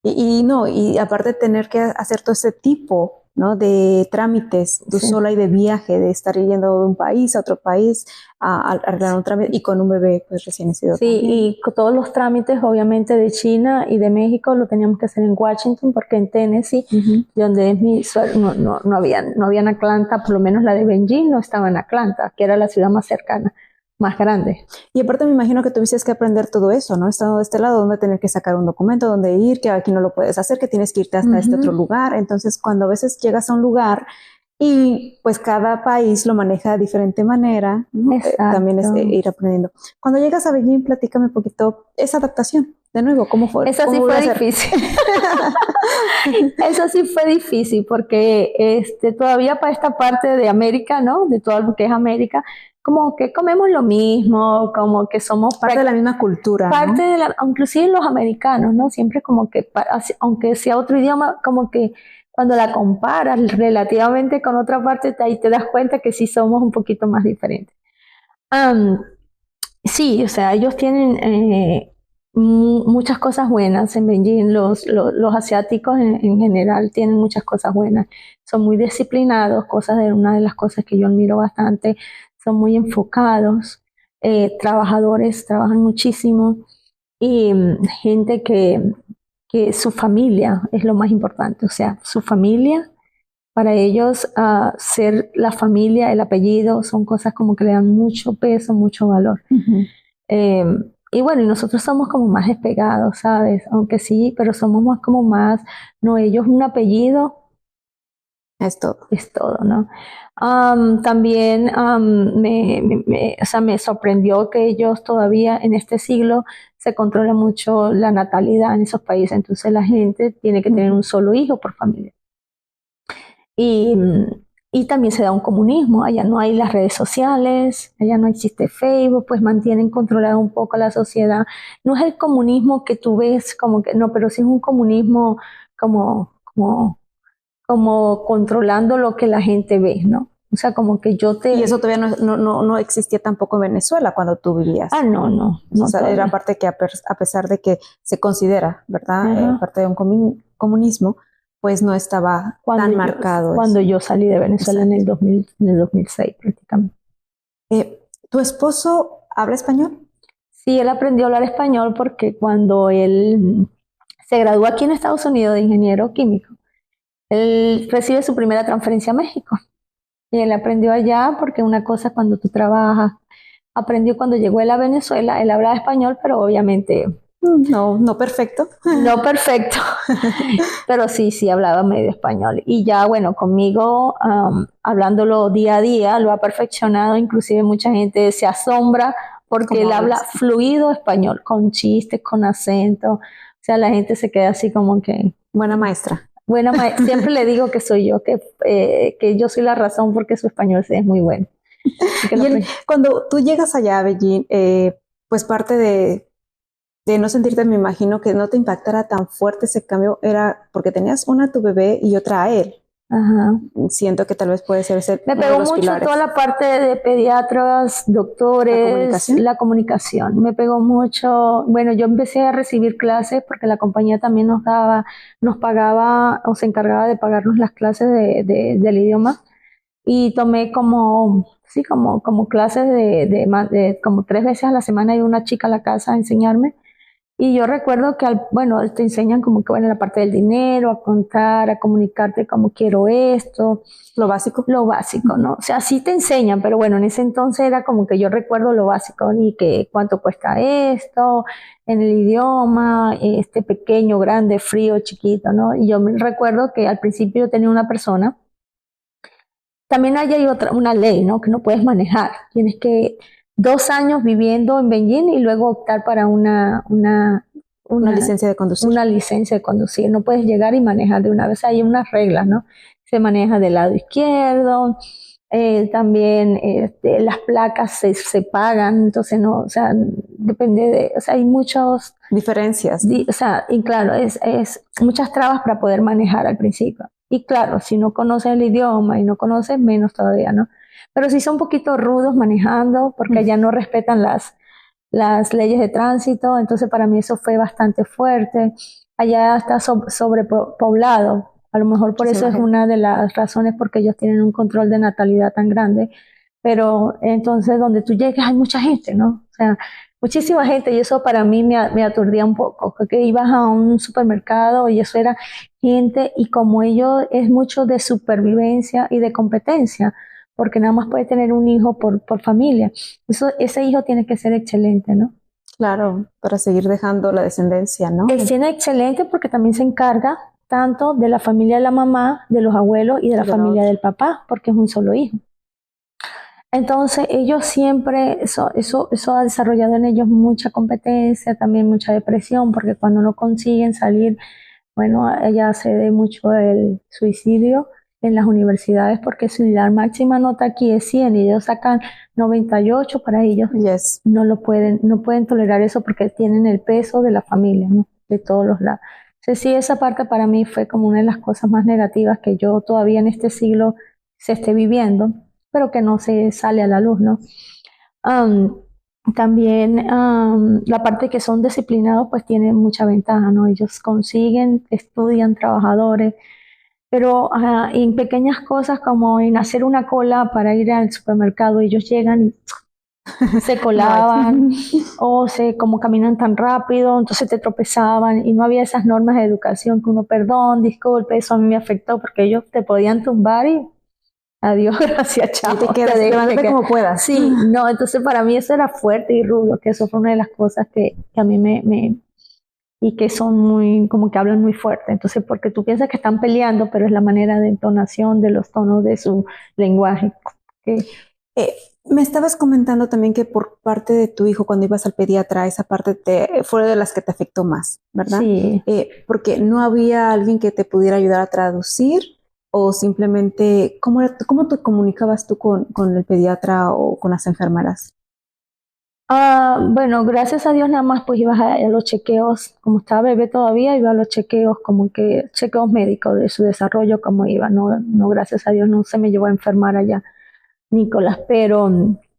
Y aparte de tener que hacer todo ese tipo, ¿no? De trámites, tú sola y de viaje, de estar yendo de un país a otro país a arreglar un trámite y con un bebé pues recién nacido. Sí, también. Y con todos los trámites, obviamente, de China y de México lo teníamos que hacer en Washington, porque en Tennessee, donde es mi suegro, no había en Atlanta, por lo menos la de Beijing no estaba en Atlanta, que era la ciudad más cercana, más grande. Y aparte me imagino que tuviste que aprender todo eso, ¿no? Estando de este lado, donde tener que sacar un documento, donde ir, que aquí no lo puedes hacer, que tienes que irte hasta este otro lugar. Entonces, cuando a veces llegas a un lugar y pues cada país lo maneja de diferente manera, ¿no? También es ir aprendiendo. Cuando llegas a Beijing, platícame un poquito esa adaptación. De nuevo, ¿cómo fue? Eso sí fue difícil. Eso sí fue difícil porque todavía para esta parte de América, ¿no? De todo lo que es América, como que comemos lo mismo, como que somos parte de la misma cultura, parte, ¿no? Inclusive los americanos, ¿no? Siempre como que, aunque sea otro idioma, como que cuando la comparas relativamente con otra parte, ahí te das cuenta que sí somos un poquito más diferentes. Sí, o sea, ellos tienen muchas cosas buenas en Beijing. Los asiáticos en general tienen muchas cosas buenas. Son muy disciplinados, una de las cosas que yo admiro bastante. Son muy enfocados, trabajadores, trabajan muchísimo y gente que su familia es lo más importante, o sea, su familia, para ellos ser la familia, el apellido, son cosas como que le dan mucho peso, mucho valor. Y bueno, y nosotros somos como más despegados, ¿sabes? Aunque sí, pero somos más como más, no, ellos un apellido Es todo. Es todo, ¿no? También o sea, me sorprendió que ellos todavía en este siglo se controla mucho la natalidad en esos países, entonces la gente tiene que tener un solo hijo por familia. Y, y también se da un comunismo, allá no hay las redes sociales, allá no existe Facebook, pues mantienen controlada un poco la sociedad. No es el comunismo que tú ves como que, no, pero sí es un comunismo como controlando lo que la gente ve, ¿no? O sea, como que yo te... Y eso todavía no existía tampoco en Venezuela cuando tú vivías. Ah, no, O sea, era parte que a pesar de que se considera, ¿verdad? Parte de un comunismo, pues no estaba tan marcado. Cuando yo salí de Venezuela en el 2006 prácticamente. ¿Tu esposo habla español? Sí, él aprendió a hablar español porque cuando él se graduó aquí en Estados Unidos de ingeniero químico, él recibe su primera transferencia a México. Y él aprendió allá porque una cosa cuando tú trabajas, aprendió cuando llegó él a Venezuela, él hablaba español, pero obviamente no perfecto. no perfecto, pero sí hablaba medio español. Y ya, bueno, conmigo, hablándolo día a día, lo ha perfeccionado, inclusive mucha gente se asombra porque él habla fluido español, con chistes, con acento. O sea, la gente se queda así como que... Buena maestra. Siempre le digo que soy yo, que yo soy la razón porque su español es muy bueno. Y cuando tú llegas allá a Beijing, pues parte de no sentirte, me imagino que no te impactara tan fuerte ese cambio, era porque tenías una a tu bebé y otra a él. Ajá. Siento que tal vez puede ser ese Me pegó mucho pilares. Toda la parte de pediatras, doctores, la comunicación. Me pegó mucho. Bueno, yo empecé a recibir clases porque la compañía también nos pagaba o se encargaba de pagarnos las clases del idioma. Y tomé como clases de como 3 veces a la semana iba una chica a la casa a enseñarme. Y yo recuerdo que, bueno, te enseñan como que, bueno, la parte del dinero, a contar, a comunicarte como quiero esto. Lo básico. Lo básico, ¿no? O sea, sí te enseñan, pero bueno, en ese entonces era como que yo recuerdo lo básico, y que cuánto cuesta esto, en el idioma, pequeño, grande, frío, chiquito, ¿no? Y yo me recuerdo que al principio yo tenía una persona. También hay una ley, ¿no? Que no puedes manejar. Tienes que 2 años viviendo en Beijing y luego optar para una licencia de conducir. Una licencia de conducir. No puedes llegar y manejar de una vez. Hay unas reglas, ¿no? Se maneja del lado izquierdo. También las placas se pagan, entonces no, o sea, depende de, o sea, hay muchas diferencias. O sea, y claro, es muchas trabas para poder manejar al principio. Y claro, si no conoces el idioma y no conoces, menos todavía, ¿no? Pero sí son un poquito rudos manejando porque allá no respetan las leyes de tránsito, entonces para mí eso fue bastante fuerte. Allá está sobrepoblado, a lo mejor por eso es una de las razones porque ellos tienen un control de natalidad tan grande, pero entonces donde tú llegas hay mucha gente, ¿no? O sea, muchísima gente y eso para mí me aturdía un poco, porque ibas a un supermercado y eso era gente y como ellos es mucho de supervivencia y de competencia, porque nada más puede tener un hijo por familia. Ese hijo tiene que ser excelente, ¿no? Claro, para seguir dejando la descendencia, ¿no? Él tiene excelente porque también se encarga tanto de la familia de la mamá, de los abuelos y de la familia del papá, porque es un solo hijo. Entonces ellos siempre, eso ha desarrollado en ellos mucha competencia, también mucha depresión, porque cuando no consiguen salir, bueno, ella se ve mucho el suicidio en las universidades, porque si la máxima nota aquí es 100 y ellos sacan 98, para ellos no pueden tolerar eso porque tienen el peso de la familia, ¿no? De todos los lados. Entonces sí, esa parte para mí fue como una de las cosas más negativas que yo todavía en este siglo se esté viviendo, pero que no se sale a la luz, ¿no? También la parte que son disciplinados pues tiene mucha ventaja, ¿no? Ellos consiguen, estudian, trabajadores, pero en pequeñas cosas como en hacer una cola para ir al supermercado, ellos llegan y se colaban o como caminan tan rápido, entonces te tropezaban y no había esas normas de educación que uno, perdón, disculpe, eso a mí me afectó porque ellos te podían tumbar y adiós, gracias, chao. Y te quedas, levántate como puedas. Sí, no, entonces para mí eso era fuerte y rudo, que eso fue una de las cosas que a mí y que son muy, como que hablan muy fuerte. Entonces, porque tú piensas que están peleando, pero es la manera de entonación de los tonos de su lenguaje. Que, Eh, Me estabas comentando también que por parte de tu hijo, cuando ibas al pediatra, esa parte fue de las que te afectó más, ¿verdad? sí. Porque no había alguien que te pudiera ayudar a traducir o simplemente, ¿cómo te comunicabas tú con el pediatra o con las enfermeras? Bueno, gracias a Dios nada más pues ibas a los chequeos, como estaba bebé todavía, iba a los chequeos, como que chequeos médicos de su desarrollo, como iba. No, no, gracias a Dios no se me llevó a enfermar allá, Nicolás, pero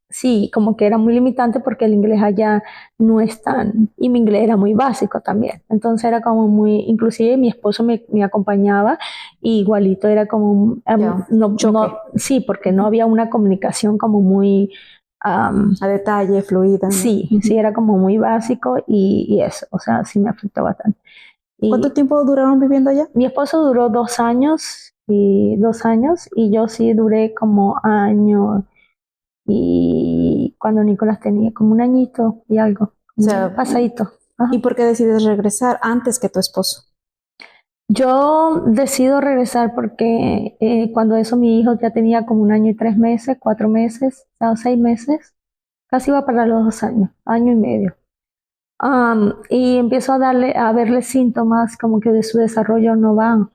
sí, como que era muy limitante porque el inglés allá no es tan, y mi inglés era muy básico también. Entonces era como muy, inclusive mi esposo me acompañaba y igualito era como, Ya, no, choque. sí, porque no había una comunicación como muy... A detalle, fluida, ¿no? Sí, sí, era como muy básico y eso, o sea, sí me afectó bastante. ¿Cuánto Y tiempo duraron viviendo allá? mi esposo duró 2 años y yo sí duré como año y cuando Nicolás tenía como un añito y algo, O como sea, pasadito. Ajá. ¿y por qué decides regresar antes que tu esposo? Yo decido regresar porque cuando eso mi hijo ya tenía como 1 año y 3 meses, 4 meses, o 6 meses, casi iba para los 2 años, año y medio. Y empiezo a verle síntomas como que de su desarrollo no van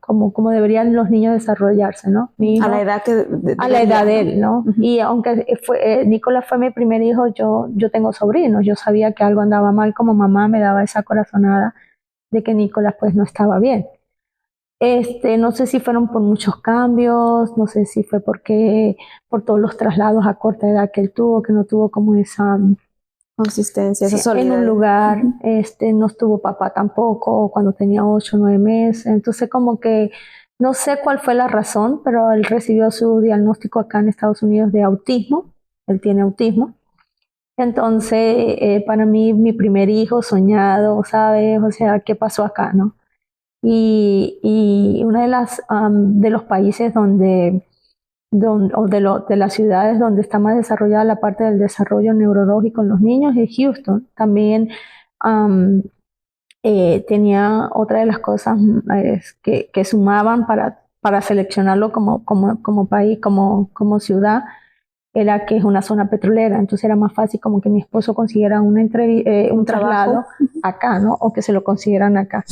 como deberían los niños desarrollarse, ¿no? Mi A la hijo, edad que a la edad deberían, de ¿no? él, ¿no? Ujú. Y aunque Nicolás fue mi primer hijo, yo tengo sobrinos, yo sabía que algo andaba mal, como mamá me daba esa corazonada de que Nicolás pues no estaba bien. No sé si fueron por muchos cambios, no sé si fue por todos los traslados a corta edad que él tuvo, que no tuvo como esa, Consistencia, esa sí, en un solidez. lugar, Ujú. no estuvo papá tampoco cuando tenía 8 o 9 meses, entonces como que no sé cuál fue la razón, pero él recibió su diagnóstico acá en Estados Unidos de autismo, él tiene autismo, entonces para mí mi primer hijo soñado, ¿sabes? O sea, ¿qué pasó acá, no? Y una de los países o de las ciudades donde está más desarrollada la parte del desarrollo neurológico en los niños es Houston. También am, tenía otra de las cosas que sumaban para seleccionarlo como país, como ciudad, era que es una zona petrolera. Entonces era más fácil como que mi esposo consiguiera un Un traslado trabajo. acá, ¿no? O que se lo consiguieran acá.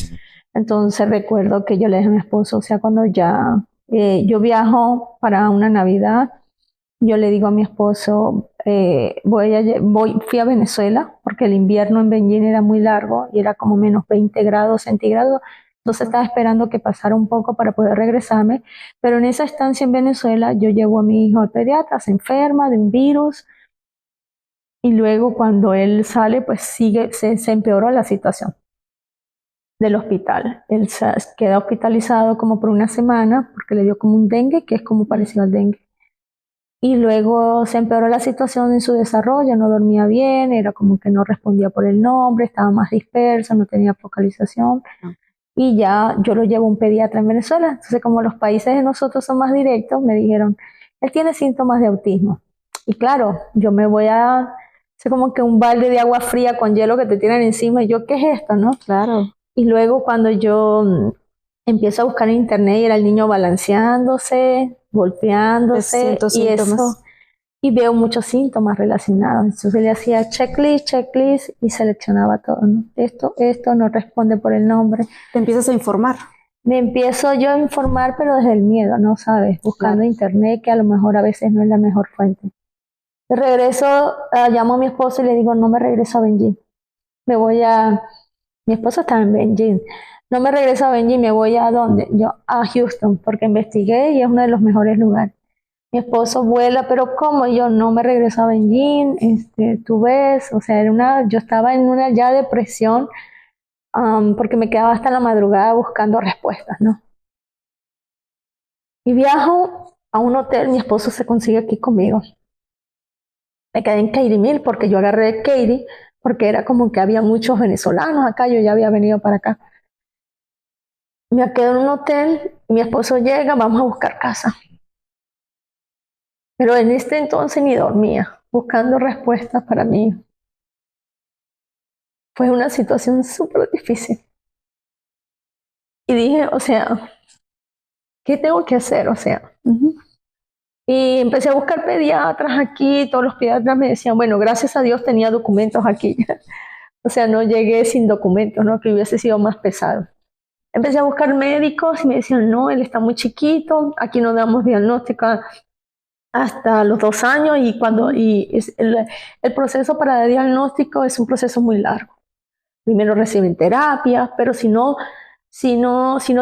Entonces recuerdo que yo le dije a mi esposo, o sea, cuando ya yo viajo para una Navidad, yo le digo a mi esposo, fui a Venezuela porque el invierno en Beijing era muy largo y era como menos 20 grados centígrados. Entonces estaba esperando que pasara un poco para poder regresarme. Pero en esa estancia en Venezuela yo llevo a mi hijo al pediatra, se enferma de un virus y luego cuando él sale, pues se empeoró la situación del hospital. Él queda hospitalizado como por una semana porque le dio como un dengue, que es como parecido al dengue. Y luego se empeoró la situación en su desarrollo, no dormía bien, era como que no respondía por el nombre, estaba más disperso, no tenía focalización. Ah. Y ya yo lo llevo a un pediatra en Venezuela. Entonces, como los países de nosotros son más directos, me dijeron, él tiene síntomas de autismo. Y claro, yo me voy a hacer como que un balde de agua fría con hielo que te tiran encima. Y yo, ¿qué es esto, no? Claro, Y luego cuando yo empiezo a buscar en internet y era el niño balanceándose, golpeándose distintos y síntomas. eso, y veo muchos síntomas relacionados. Entonces le hacía checklist, checklist y seleccionaba todo, ¿no? Esto no responde por el nombre. Te empiezas a informar. Me empiezo yo a informar, pero desde el miedo, ¿no sabes? Buscando Claro. internet, que a lo mejor a veces no es la mejor fuente. De regreso, llamo a mi esposo y le digo, no me regreso a Beijing. Me voy a, Mi esposo está en Beijing. No me regreso a Beijing, me voy a dónde? Yo a Houston, porque investigué y es uno de los mejores lugares. Mi esposo vuela, pero como yo no me regreso a Beijing, tú ves, o sea, yo estaba en una ya depresión, porque me quedaba hasta la madrugada buscando respuestas, ¿no? Y viajo a un hotel, mi esposo se consigue aquí conmigo. Me quedé en Katy Mill porque yo agarré Katy, porque era como que había muchos venezolanos acá, yo ya había venido para acá. Me quedo en un hotel, mi esposo llega, vamos a buscar casa. Pero en este entonces ni dormía, buscando respuestas para mí. fue una situación súper difícil. Y dije, o sea, ¿qué tengo que hacer? O sea, y empecé a buscar pediatras aquí, todos los pediatras me decían, bueno, gracias a Dios tenía documentos aquí. O sea, no llegué sin documentos, ¿no? Que hubiese sido más pesado. Empecé a buscar médicos y me decían, no, él está muy chiquito, aquí no damos diagnóstico hasta los 2 años el proceso para dar diagnóstico es un proceso muy largo. Primero reciben terapia, pero si no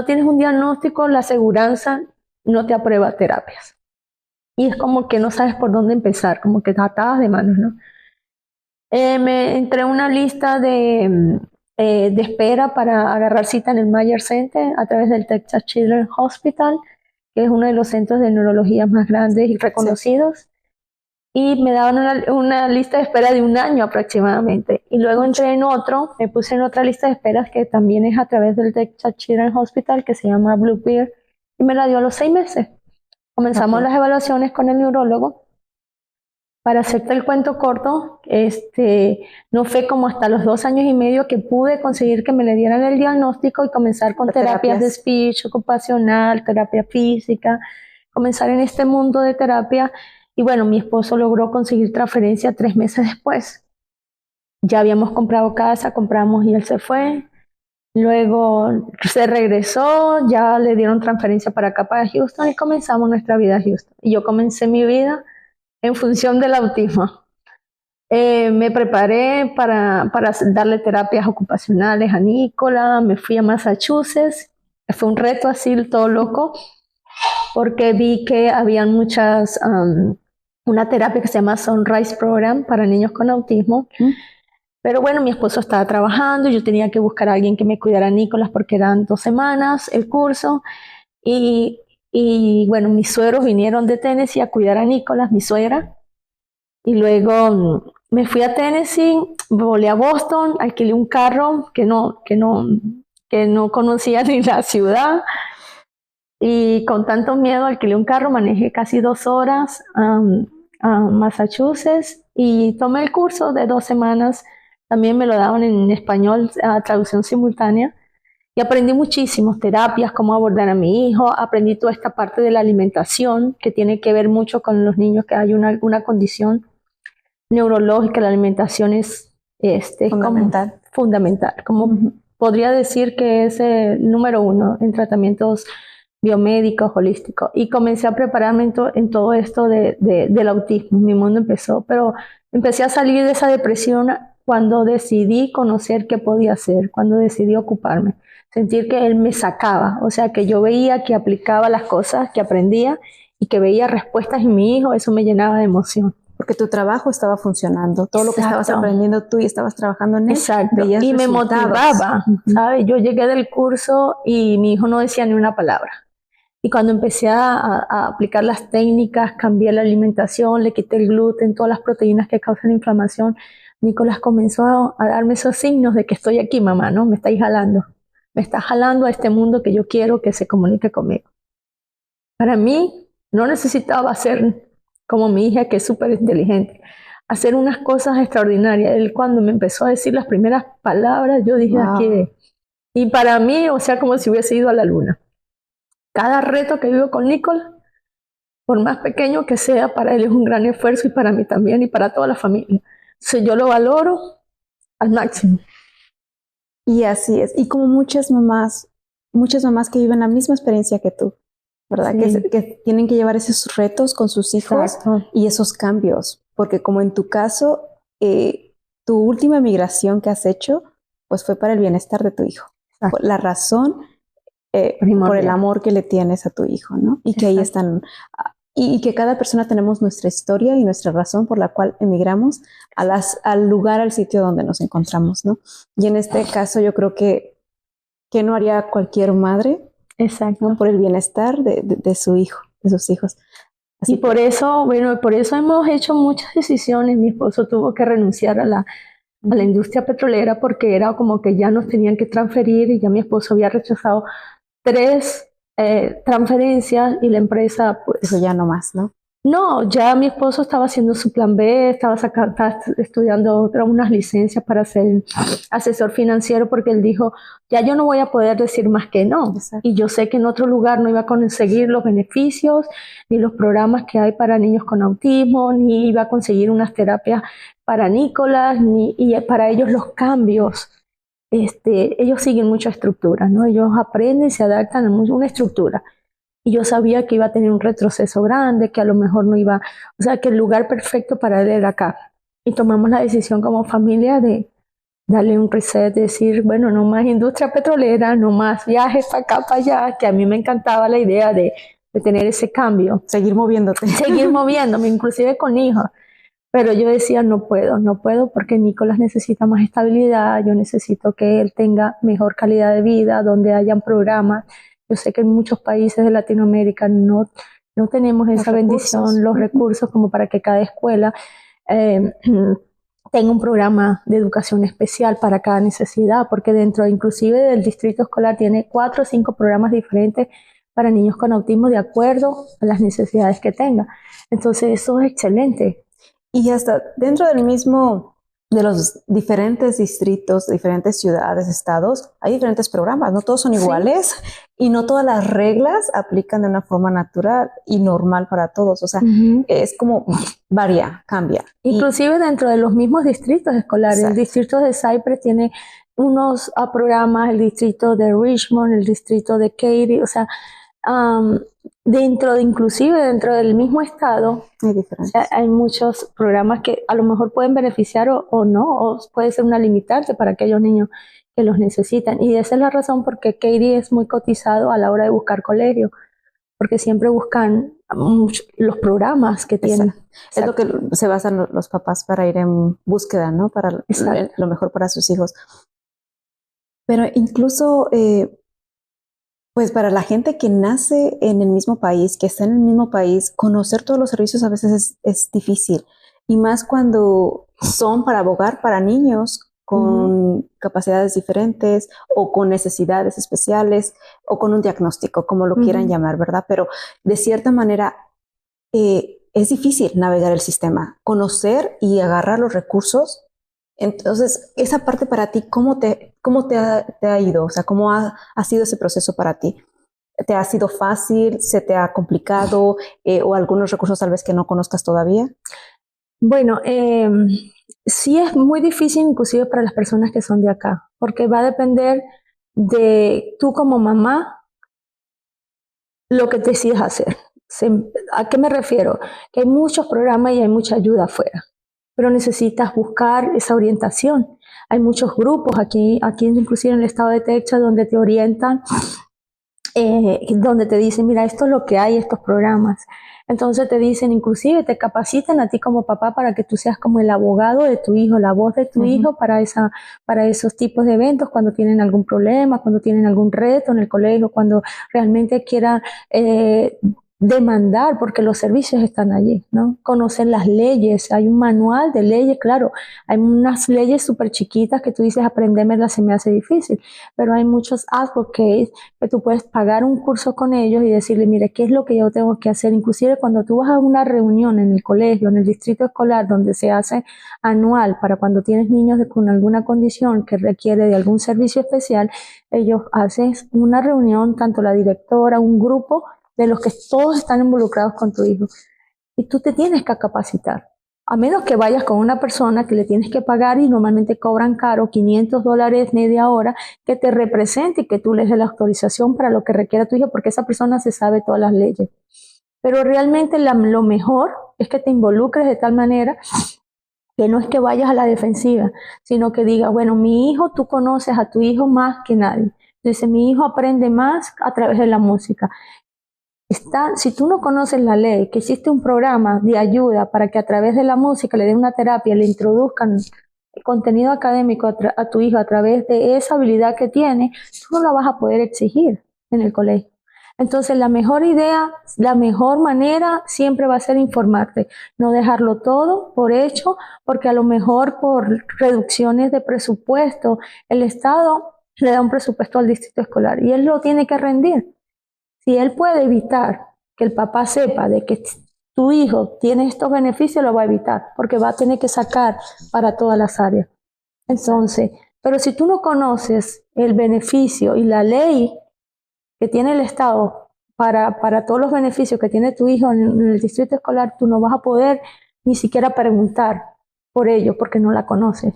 tienes un diagnóstico, la aseguranza no te aprueba terapias. Y es como que no sabes por dónde empezar, como que atadas de manos, ¿no? Me entré a una lista de espera para agarrar cita en el Mayer Center a través del Texas Children's Hospital, que es uno de los centros de neurología más grandes y reconocidos. Y me daban una lista de espera de 1 año aproximadamente. Y luego entré me puse en otra lista de esperas que también es a través del Texas Children's Hospital, que se llama Blue Bear, y me la dio a los 6 meses. Comenzamos las evaluaciones con el neurólogo. Para hacerte el cuento corto, no fue como hasta los 2 años y medio que pude conseguir que me le dieran el diagnóstico y comenzar con terapias de speech, ocupacional, terapia física, comenzar en este mundo de terapia. Y bueno, mi esposo logró conseguir transferencia 3 meses después. Ya habíamos comprado casa, compramos y él se fue. Luego se regresó, ya le dieron transferencia para acá, para Houston, y comenzamos nuestra vida en Houston. Y yo comencé mi vida en función del autismo. Me preparé para darle terapias ocupacionales a Nicola, me fui a Massachusetts, fue un reto así todo loco, porque vi que habían una terapia que se llama Sunrise Program para niños con autismo. Pero bueno, mi esposo estaba trabajando, yo tenía que buscar a alguien que me cuidara a Nicolás porque eran 2 semanas el curso. Y bueno, mis suegros vinieron de Tennessee a cuidar a Nicolás, mi suegra. Y luego me fui a Tennessee, volé a Boston, alquilé un carro que no conocía ni la ciudad. Y con tanto miedo alquilé un carro, manejé casi 2 horas a Massachusetts y tomé el curso de 2 semanas. También me lo daban en español, a traducción simultánea. Y aprendí muchísimas terapias, cómo abordar a mi hijo. Aprendí toda esta parte de la alimentación, que tiene que ver mucho con los niños que hay una condición neurológica. La alimentación es fundamental. Como podría decir que es el número 1 en tratamientos biomédicos, holísticos. Y comencé a prepararme en todo esto del autismo. Mi mundo empezó, pero empecé a salir de esa depresión cuando decidí conocer qué podía hacer, cuando decidí ocuparme. Sentir que él me sacaba, o sea, que yo veía que aplicaba las cosas que aprendía y que veía respuestas en mi hijo, eso me llenaba de emoción. Porque tu trabajo estaba funcionando, todo lo que estabas aprendiendo tú y estabas trabajando en él. Exacto, y me motivaba, ¿sabes? Yo llegué del curso y mi hijo no decía ni una palabra. Y cuando empecé a aplicar las técnicas, cambié la alimentación, le quité el gluten, todas las proteínas que causan inflamación, Nicolás comenzó a darme esos signos de que estoy aquí, mamá, ¿no? Me estáis jalando. Me está jalando a este mundo que yo quiero que se comunique conmigo. Para mí, no necesitaba ser como mi hija, que es súper inteligente, hacer unas cosas extraordinarias. Él cuando me empezó a decir las primeras palabras, yo dije, wow. Aquí. Y para mí, o sea, como si hubiese ido a la luna. Cada reto que vivo con Nicolás, por más pequeño que sea, para él es un gran esfuerzo y para mí también y para toda la familia. Entonces yo lo valoro al máximo. Y así es. Y como muchas mamás que viven la misma experiencia que tú, ¿verdad? Sí. Que tienen que llevar esos retos con sus hijos. Exacto. Y esos cambios. Porque como en tu caso, tu última migración que has hecho, pues fue para el bienestar de tu hijo. Exacto. La razón por el amor que le tienes a tu hijo, ¿no? Y que ahí están... Y que cada persona tenemos nuestra historia y nuestra razón por la cual emigramos al lugar, al sitio donde nos encontramos, ¿no? Y en este caso yo creo que no haría cualquier madre. Exacto. ¿no? Por el bienestar de su hijo, de sus hijos. Así por eso hemos hecho muchas decisiones. Mi esposo tuvo que renunciar a la industria petrolera porque era como que ya nos tenían que transferir y ya mi esposo había rechazado 3 transferencias y la empresa pues... Eso ya no más, ¿no? No, ya mi esposo estaba haciendo su plan B, estaba estudiando unas licencias para ser asesor financiero porque él dijo, ya yo no voy a poder decir más que no. Exacto. Y yo sé que en otro lugar no iba a conseguir los beneficios, ni los programas que hay para niños con autismo, ni iba a conseguir unas terapias para Nicolás, y para ellos los cambios. Ellos siguen mucha estructura, ¿no? Ellos aprenden y se adaptan a una estructura. Y yo sabía que iba a tener un retroceso grande, que a lo mejor no iba, o sea, que el lugar perfecto para él era acá. Y tomamos la decisión como familia de darle un reset, de decir, bueno, no más industria petrolera, no más viajes para acá, para allá, que a mí me encantaba la idea de tener ese cambio. Seguir moviéndote. Seguir moviéndome, inclusive con hijos. Pero yo decía, no puedo porque Nicolás necesita más estabilidad, yo necesito que él tenga mejor calidad de vida, donde hayan programas. Yo sé que en muchos países de Latinoamérica no tenemos esa bendición, los recursos como para que cada escuela eh, tenga un programa de educación especial para cada necesidad, porque dentro inclusive del distrito escolar tiene 4 o 5 programas diferentes para niños con autismo de acuerdo a las necesidades que tenga. Entonces eso es excelente. Y hasta dentro del mismo, de los diferentes distritos, diferentes ciudades, estados, hay diferentes programas, no todos son iguales y no todas las reglas aplican de una forma natural y normal para todos. O sea, es como varía, cambia. Inclusive dentro de los mismos distritos escolares. Exacto. El distrito de Cypress tiene unos programas, el distrito de Richmond, el distrito de Katy, o sea, inclusive dentro del mismo estado, o sea, hay muchos programas que a lo mejor pueden beneficiar o no, o puede ser una limitante para aquellos niños que los necesitan. Y esa es la razón por qué Katy es muy cotizado a la hora de buscar colegio, porque siempre buscan los programas que tienen. Es lo que se basan los papás para ir en búsqueda, ¿no? Para lo mejor para sus hijos. Pero incluso pues para la gente que nace en el mismo país, que está en el mismo país, conocer todos los servicios a veces es difícil. Y más cuando son para abogar para niños con capacidades diferentes o con necesidades especiales o con un diagnóstico, como lo quieran llamar, ¿verdad? Pero de cierta manera es difícil navegar el sistema, conocer y agarrar los recursos. Entonces, esa parte para ti, ¿cómo te ha ido? O sea, ¿cómo ha sido ese proceso para ti? ¿Te ha sido fácil? ¿Se te ha complicado? ¿O algunos recursos tal vez que no conozcas todavía? Bueno, sí es muy difícil inclusive para las personas que son de acá, porque va a depender de tú como mamá lo que decidas hacer. ¿A qué me refiero? Que hay muchos programas y hay mucha ayuda afuera, pero necesitas buscar esa orientación. Hay muchos grupos aquí inclusive en el estado de Texas, donde te orientan, donde te dicen, mira, esto es lo que hay, estos programas. Entonces te dicen, inclusive te capacitan a ti como papá para que tú seas como el abogado de tu hijo, la voz de tu hijo para esos tipos de eventos, cuando tienen algún problema, cuando tienen algún reto en el colegio, cuando realmente quieran demandar, porque los servicios están allí, ¿no? Conocer las leyes, hay un manual de leyes, claro, hay unas leyes súper chiquitas que tú dices, aprendérmelas se me hace difícil, pero hay muchos advocates que tú puedes pagar un curso con ellos y decirle, mire, ¿qué es lo que yo tengo que hacer? Inclusive cuando tú vas a una reunión en el colegio, en el distrito escolar, donde se hace anual para cuando tienes niños con alguna condición que requiere de algún servicio especial, ellos hacen una reunión, tanto la directora, un grupo de los que todos están involucrados con tu hijo. Y tú te tienes que capacitar. A menos que vayas con una persona que le tienes que pagar y normalmente cobran caro, $500 media hora, que te represente y que tú les des la autorización para lo que requiera tu hijo, porque esa persona se sabe todas las leyes. Pero realmente lo mejor es que te involucres de tal manera que no es que vayas a la defensiva, sino que digas, bueno, mi hijo, tú conoces a tu hijo más que nadie. Dice, mi hijo aprende más a través de la música. Si tú no conoces la ley, que existe un programa de ayuda para que a través de la música le den una terapia, le introduzcan contenido académico a tu hijo a través de esa habilidad que tiene, tú no la vas a poder exigir en el colegio. Entonces la mejor idea, la mejor manera siempre va a ser informarte, no dejarlo todo por hecho, porque a lo mejor por reducciones de presupuesto, el Estado le da un presupuesto al distrito escolar y él lo tiene que rendir. Si él puede evitar que el papá sepa de que tu hijo tiene estos beneficios, lo va a evitar, porque va a tener que sacar para todas las áreas. Entonces, pero si tú no conoces el beneficio y la ley que tiene el Estado para todos los beneficios que tiene tu hijo en el distrito escolar, tú no vas a poder ni siquiera preguntar por ello, porque no la conoces.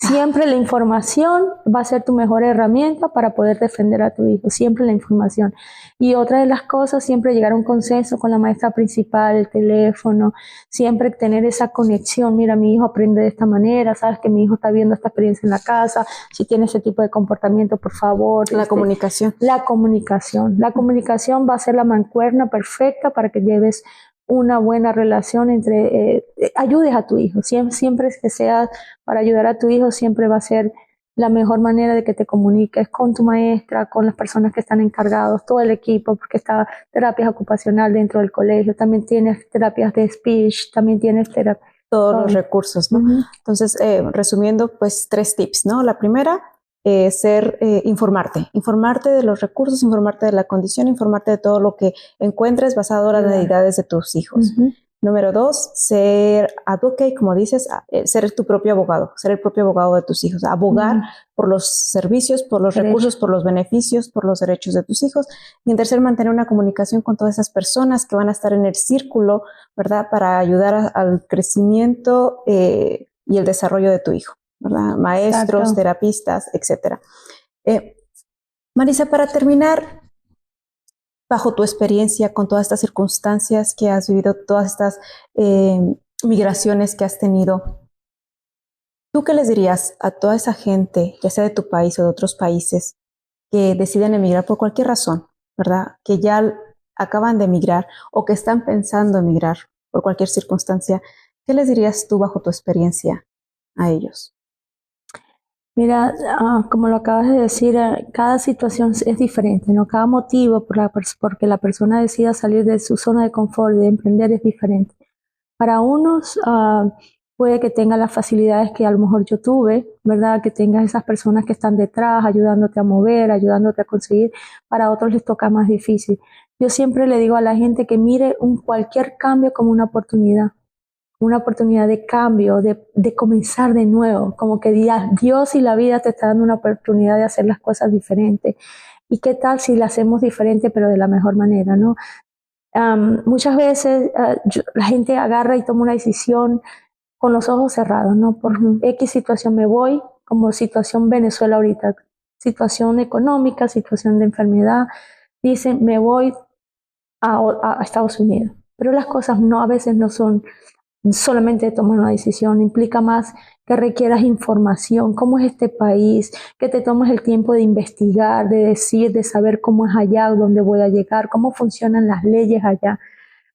Siempre la información va a ser tu mejor herramienta para poder defender a tu hijo, siempre la información. Y otra de las cosas, siempre llegar a un consenso con la maestra principal, el teléfono, siempre tener esa conexión. Mira, mi hijo aprende de esta manera, sabes que mi hijo está viendo esta experiencia en la casa, si tiene ese tipo de comportamiento, por favor. La comunicación. La comunicación. La comunicación va a ser la mancuerna perfecta para que lleves una buena relación entre, ayudes a tu hijo, siempre que sea para ayudar a tu hijo, siempre va a ser la mejor manera de que te comuniques con tu maestra, con las personas que están encargados, todo el equipo, porque está terapias ocupacional dentro del colegio, también tienes terapias de speech, también tienes terapia. Todos los recursos, ¿no? Entonces, resumiendo, pues 3 tips, ¿no? La primera, informarte de los recursos, informarte de la condición, informarte de todo lo que encuentres basado en las necesidades de tus hijos. Número 2, ser advocate, como dices, ser tu propio abogado, ser el propio abogado de tus hijos, abogar por los servicios, por los recursos, por los beneficios, por los derechos de tus hijos. Y en tercer, mantener una comunicación con todas esas personas que van a estar en el círculo, ¿verdad? Para ayudar al crecimiento y el desarrollo de tu hijo, ¿verdad? Maestros, Exacto. terapistas, etcétera. Marisa, para terminar, bajo tu experiencia con todas estas circunstancias que has vivido, todas estas migraciones que has tenido, ¿tú qué les dirías a toda esa gente, ya sea de tu país o de otros países, que deciden emigrar por cualquier razón, ¿verdad? Que ya acaban de emigrar o que están pensando emigrar por cualquier circunstancia? ¿Qué les dirías tú bajo tu experiencia a ellos? Mira, como lo acabas de decir, cada situación es diferente, ¿no? Cada motivo porque la persona decida salir de su zona de confort, de emprender, es diferente. Para unos puede que tenga las facilidades que a lo mejor yo tuve, ¿verdad? Que tengas esas personas que están detrás, ayudándote a mover, ayudándote a conseguir. Para otros les toca más difícil. Yo siempre le digo a la gente que mire cualquier cambio como una oportunidad de cambio, de comenzar de nuevo, como que Dios y la vida te está dando una oportunidad de hacer las cosas diferentes. ¿Y qué tal si las hacemos diferente pero de la mejor manera, ¿no? Muchas veces la gente agarra y toma una decisión con los ojos cerrados, ¿no? Por X situación me voy, como situación Venezuela ahorita, situación económica, situación de enfermedad, dicen me voy a Estados Unidos. Pero las cosas a veces no son solamente tomar una decisión, implica más que requieras información, cómo es este país, que te tomes el tiempo de investigar, de decir, de saber cómo es allá, dónde voy a llegar, cómo funcionan las leyes allá.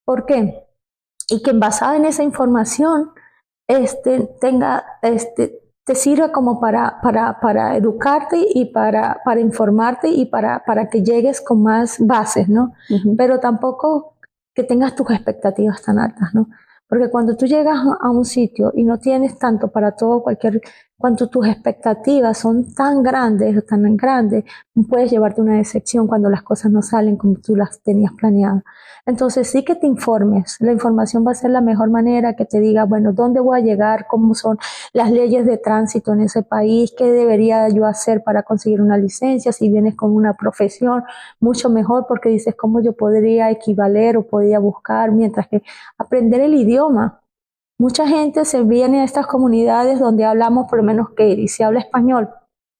¿Por qué? Y que basada en esa información te sirva como para educarte y para informarte y para que llegues con más bases, ¿no? Pero tampoco que tengas tus expectativas tan altas, ¿no? Porque cuando tú llegas a un sitio y no tienes tanto para todo, cuando tus expectativas son tan grandes, puedes llevarte una decepción cuando las cosas no salen como tú las tenías planeadas. Entonces sí que te informes, la información va a ser la mejor manera, que te diga, bueno, ¿dónde voy a llegar? ¿Cómo son las leyes de tránsito en ese país? ¿Qué debería yo hacer para conseguir una licencia? Si vienes con una profesión, mucho mejor, porque dices cómo yo podría equivaler o podría buscar, mientras que aprender el idioma. Mucha gente se viene a estas comunidades donde hablamos, por lo menos que se habla español.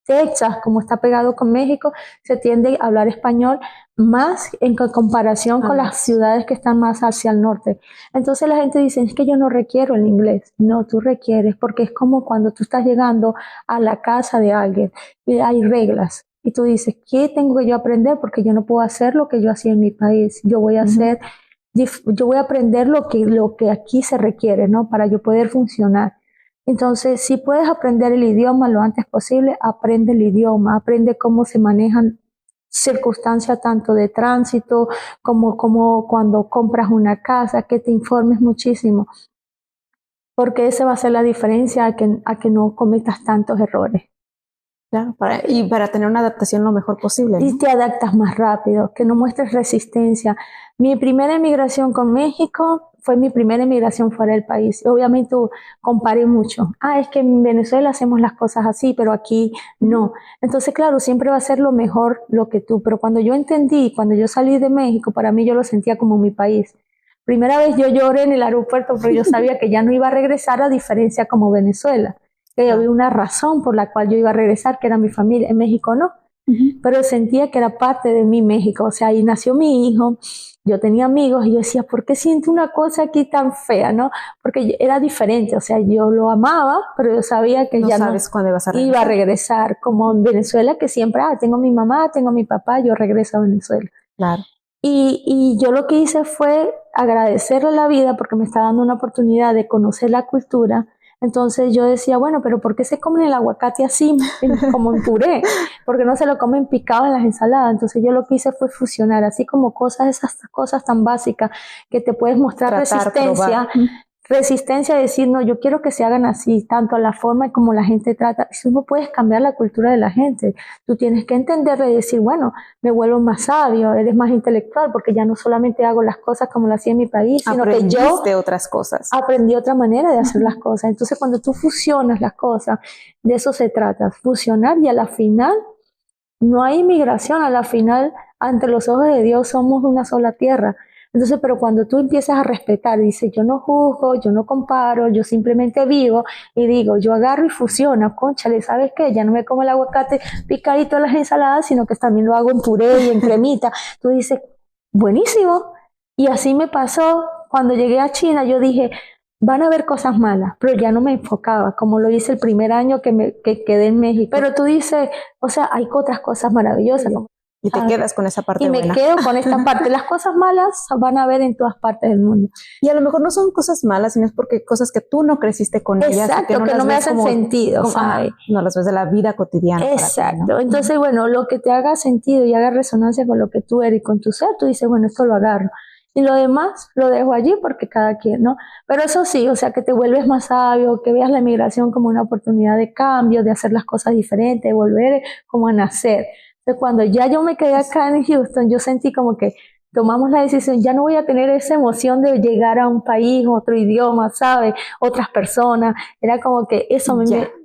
Texas, como está pegado con México, se tiende a hablar español más en comparación con las ciudades que están más hacia el norte. Entonces la gente dice, es que yo no requiero el inglés. No, tú requieres, porque es como cuando tú estás llegando a la casa de alguien y hay reglas. Y tú dices, ¿qué tengo que yo aprender? Porque yo no puedo hacer lo que yo hacía en mi país. Yo voy a aprender lo que aquí se requiere, ¿no? Para yo poder funcionar. Entonces, si puedes aprender el idioma lo antes posible, aprende el idioma, aprende cómo se manejan circunstancias tanto de tránsito como cuando compras una casa, que te informes muchísimo, porque esa va a ser la diferencia a que no cometas tantos errores. Claro, para tener una adaptación lo mejor posible, ¿no? Y te adaptas más rápido, que no muestres resistencia. Mi primera emigración con México fue mi primera emigración fuera del país. Obviamente comparé mucho. Es que en Venezuela hacemos las cosas así, pero aquí no. Entonces, claro, siempre va a ser lo mejor lo que tú. Pero cuando yo entendí, cuando yo salí de México, para mí yo lo sentía como mi país. Primera vez yo lloré en el aeropuerto porque yo sabía que ya no iba a regresar, a diferencia como Venezuela. Que había una razón por la cual yo iba a regresar, que era mi familia. En México no. Pero sentía que era parte de mi México. O sea, ahí nació mi hijo. Yo tenía amigos y yo decía, ¿por qué siento una cosa aquí tan fea, no? Porque era diferente, o sea, yo lo amaba, pero yo sabía que ya no cuándo iba a regresar, como en Venezuela, que siempre, tengo mi mamá, tengo mi papá, yo regreso a Venezuela. Claro. Y yo lo que hice fue agradecerle a la vida porque me está dando una oportunidad de conocer la cultura. Entonces yo decía, bueno, pero ¿por qué se comen el aguacate así, como en puré? ¿Por qué no se lo comen picado en las ensaladas? Entonces yo lo que hice fue fusionar, así como esas cosas tan básicas que te puedes mostrar resistencia. Resistencia a decir, no, yo quiero que se hagan así, tanto la forma como la gente trata. Si no puedes cambiar la cultura de la gente, tú tienes que entenderle y decir, bueno, me vuelvo más sabio, eres más intelectual, porque ya no solamente hago las cosas como las hacía en mi país, sino que yo otras cosas. Aprendí otra manera de hacer las cosas. Entonces, cuando tú fusionas las cosas, de eso se trata, fusionar, y a la final no hay inmigración, a la final, ante los ojos de Dios, somos una sola tierra. Entonces, pero cuando tú empiezas a respetar, dices, yo no juzgo, yo no comparo, yo simplemente vivo y digo, yo agarro y fusiono, cónchale, ¿sabes qué? Ya no me como el aguacate picadito en las ensaladas, sino que también lo hago en puré y en cremita. Tú dices, buenísimo. Y así me pasó cuando llegué a China. Yo dije, van a haber cosas malas, pero ya no me enfocaba, como lo hice el primer año que quedé en México. Pero tú dices, o sea, hay otras cosas maravillosas. Y te quedas con esa parte buena. Y me quedo con esta parte. Las cosas malas van a haber en todas partes del mundo. Y a lo mejor no son cosas malas, sino es porque cosas que tú no creciste con ellas. Exacto, que no me hacen sentido. No las ves de la vida cotidiana. Exacto. Para ti, ¿no? Entonces, bueno, lo que te haga sentido y haga resonancia con lo que tú eres y con tu ser, tú dices, bueno, esto lo agarro. Y lo demás lo dejo allí porque cada quien, ¿no? Pero eso sí, o sea, que te vuelves más sabio, que veas la migración como una oportunidad de cambio, de hacer las cosas diferentes, de volver como a nacer. Entonces, cuando ya yo me quedé acá en Houston, yo sentí como que tomamos la decisión, ya no voy a tener esa emoción de llegar a un país, otro idioma, ¿sabes? Otras personas. Era como que eso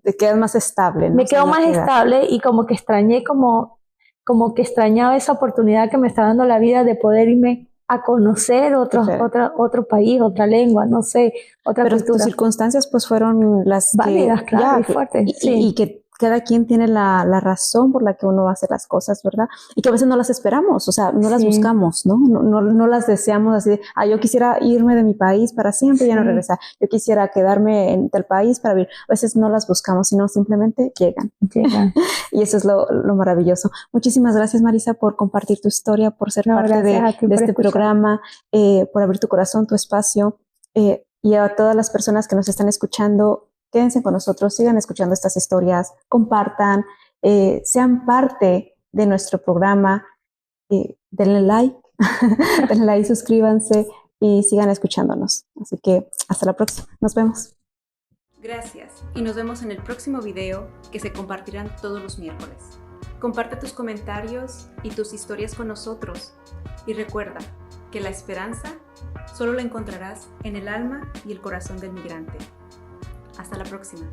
te quedas más estable, ¿no? Me quedo más estable y como que extrañé, como que extrañaba esa oportunidad que me está dando la vida de poder irme a conocer otro país, otra lengua, no sé, otra cultura. Pero tus circunstancias pues fueron las válidas, claro, y fuertes. Y que cada quien tiene la razón por la que uno va a hacer las cosas, ¿verdad? Y que a veces no las esperamos, o sea, no las buscamos, ¿no? No las deseamos así de, yo quisiera irme de mi país para siempre y ya no regresar. Yo quisiera quedarme en el país para vivir. A veces no las buscamos, sino simplemente llegan. Y eso es lo maravilloso. Muchísimas gracias, Marisa, por compartir tu historia, por ser parte de este programa, por abrir tu corazón, tu espacio, y a todas las personas que nos están escuchando. Quédense con nosotros, sigan escuchando estas historias, compartan, sean parte de nuestro programa, denle like, suscríbanse y sigan escuchándonos. Así que hasta la próxima, nos vemos. Gracias y nos vemos en el próximo video que se compartirán todos los miércoles. Comparte tus comentarios y tus historias con nosotros y recuerda que la esperanza solo la encontrarás en el alma y el corazón del migrante. Hasta la próxima.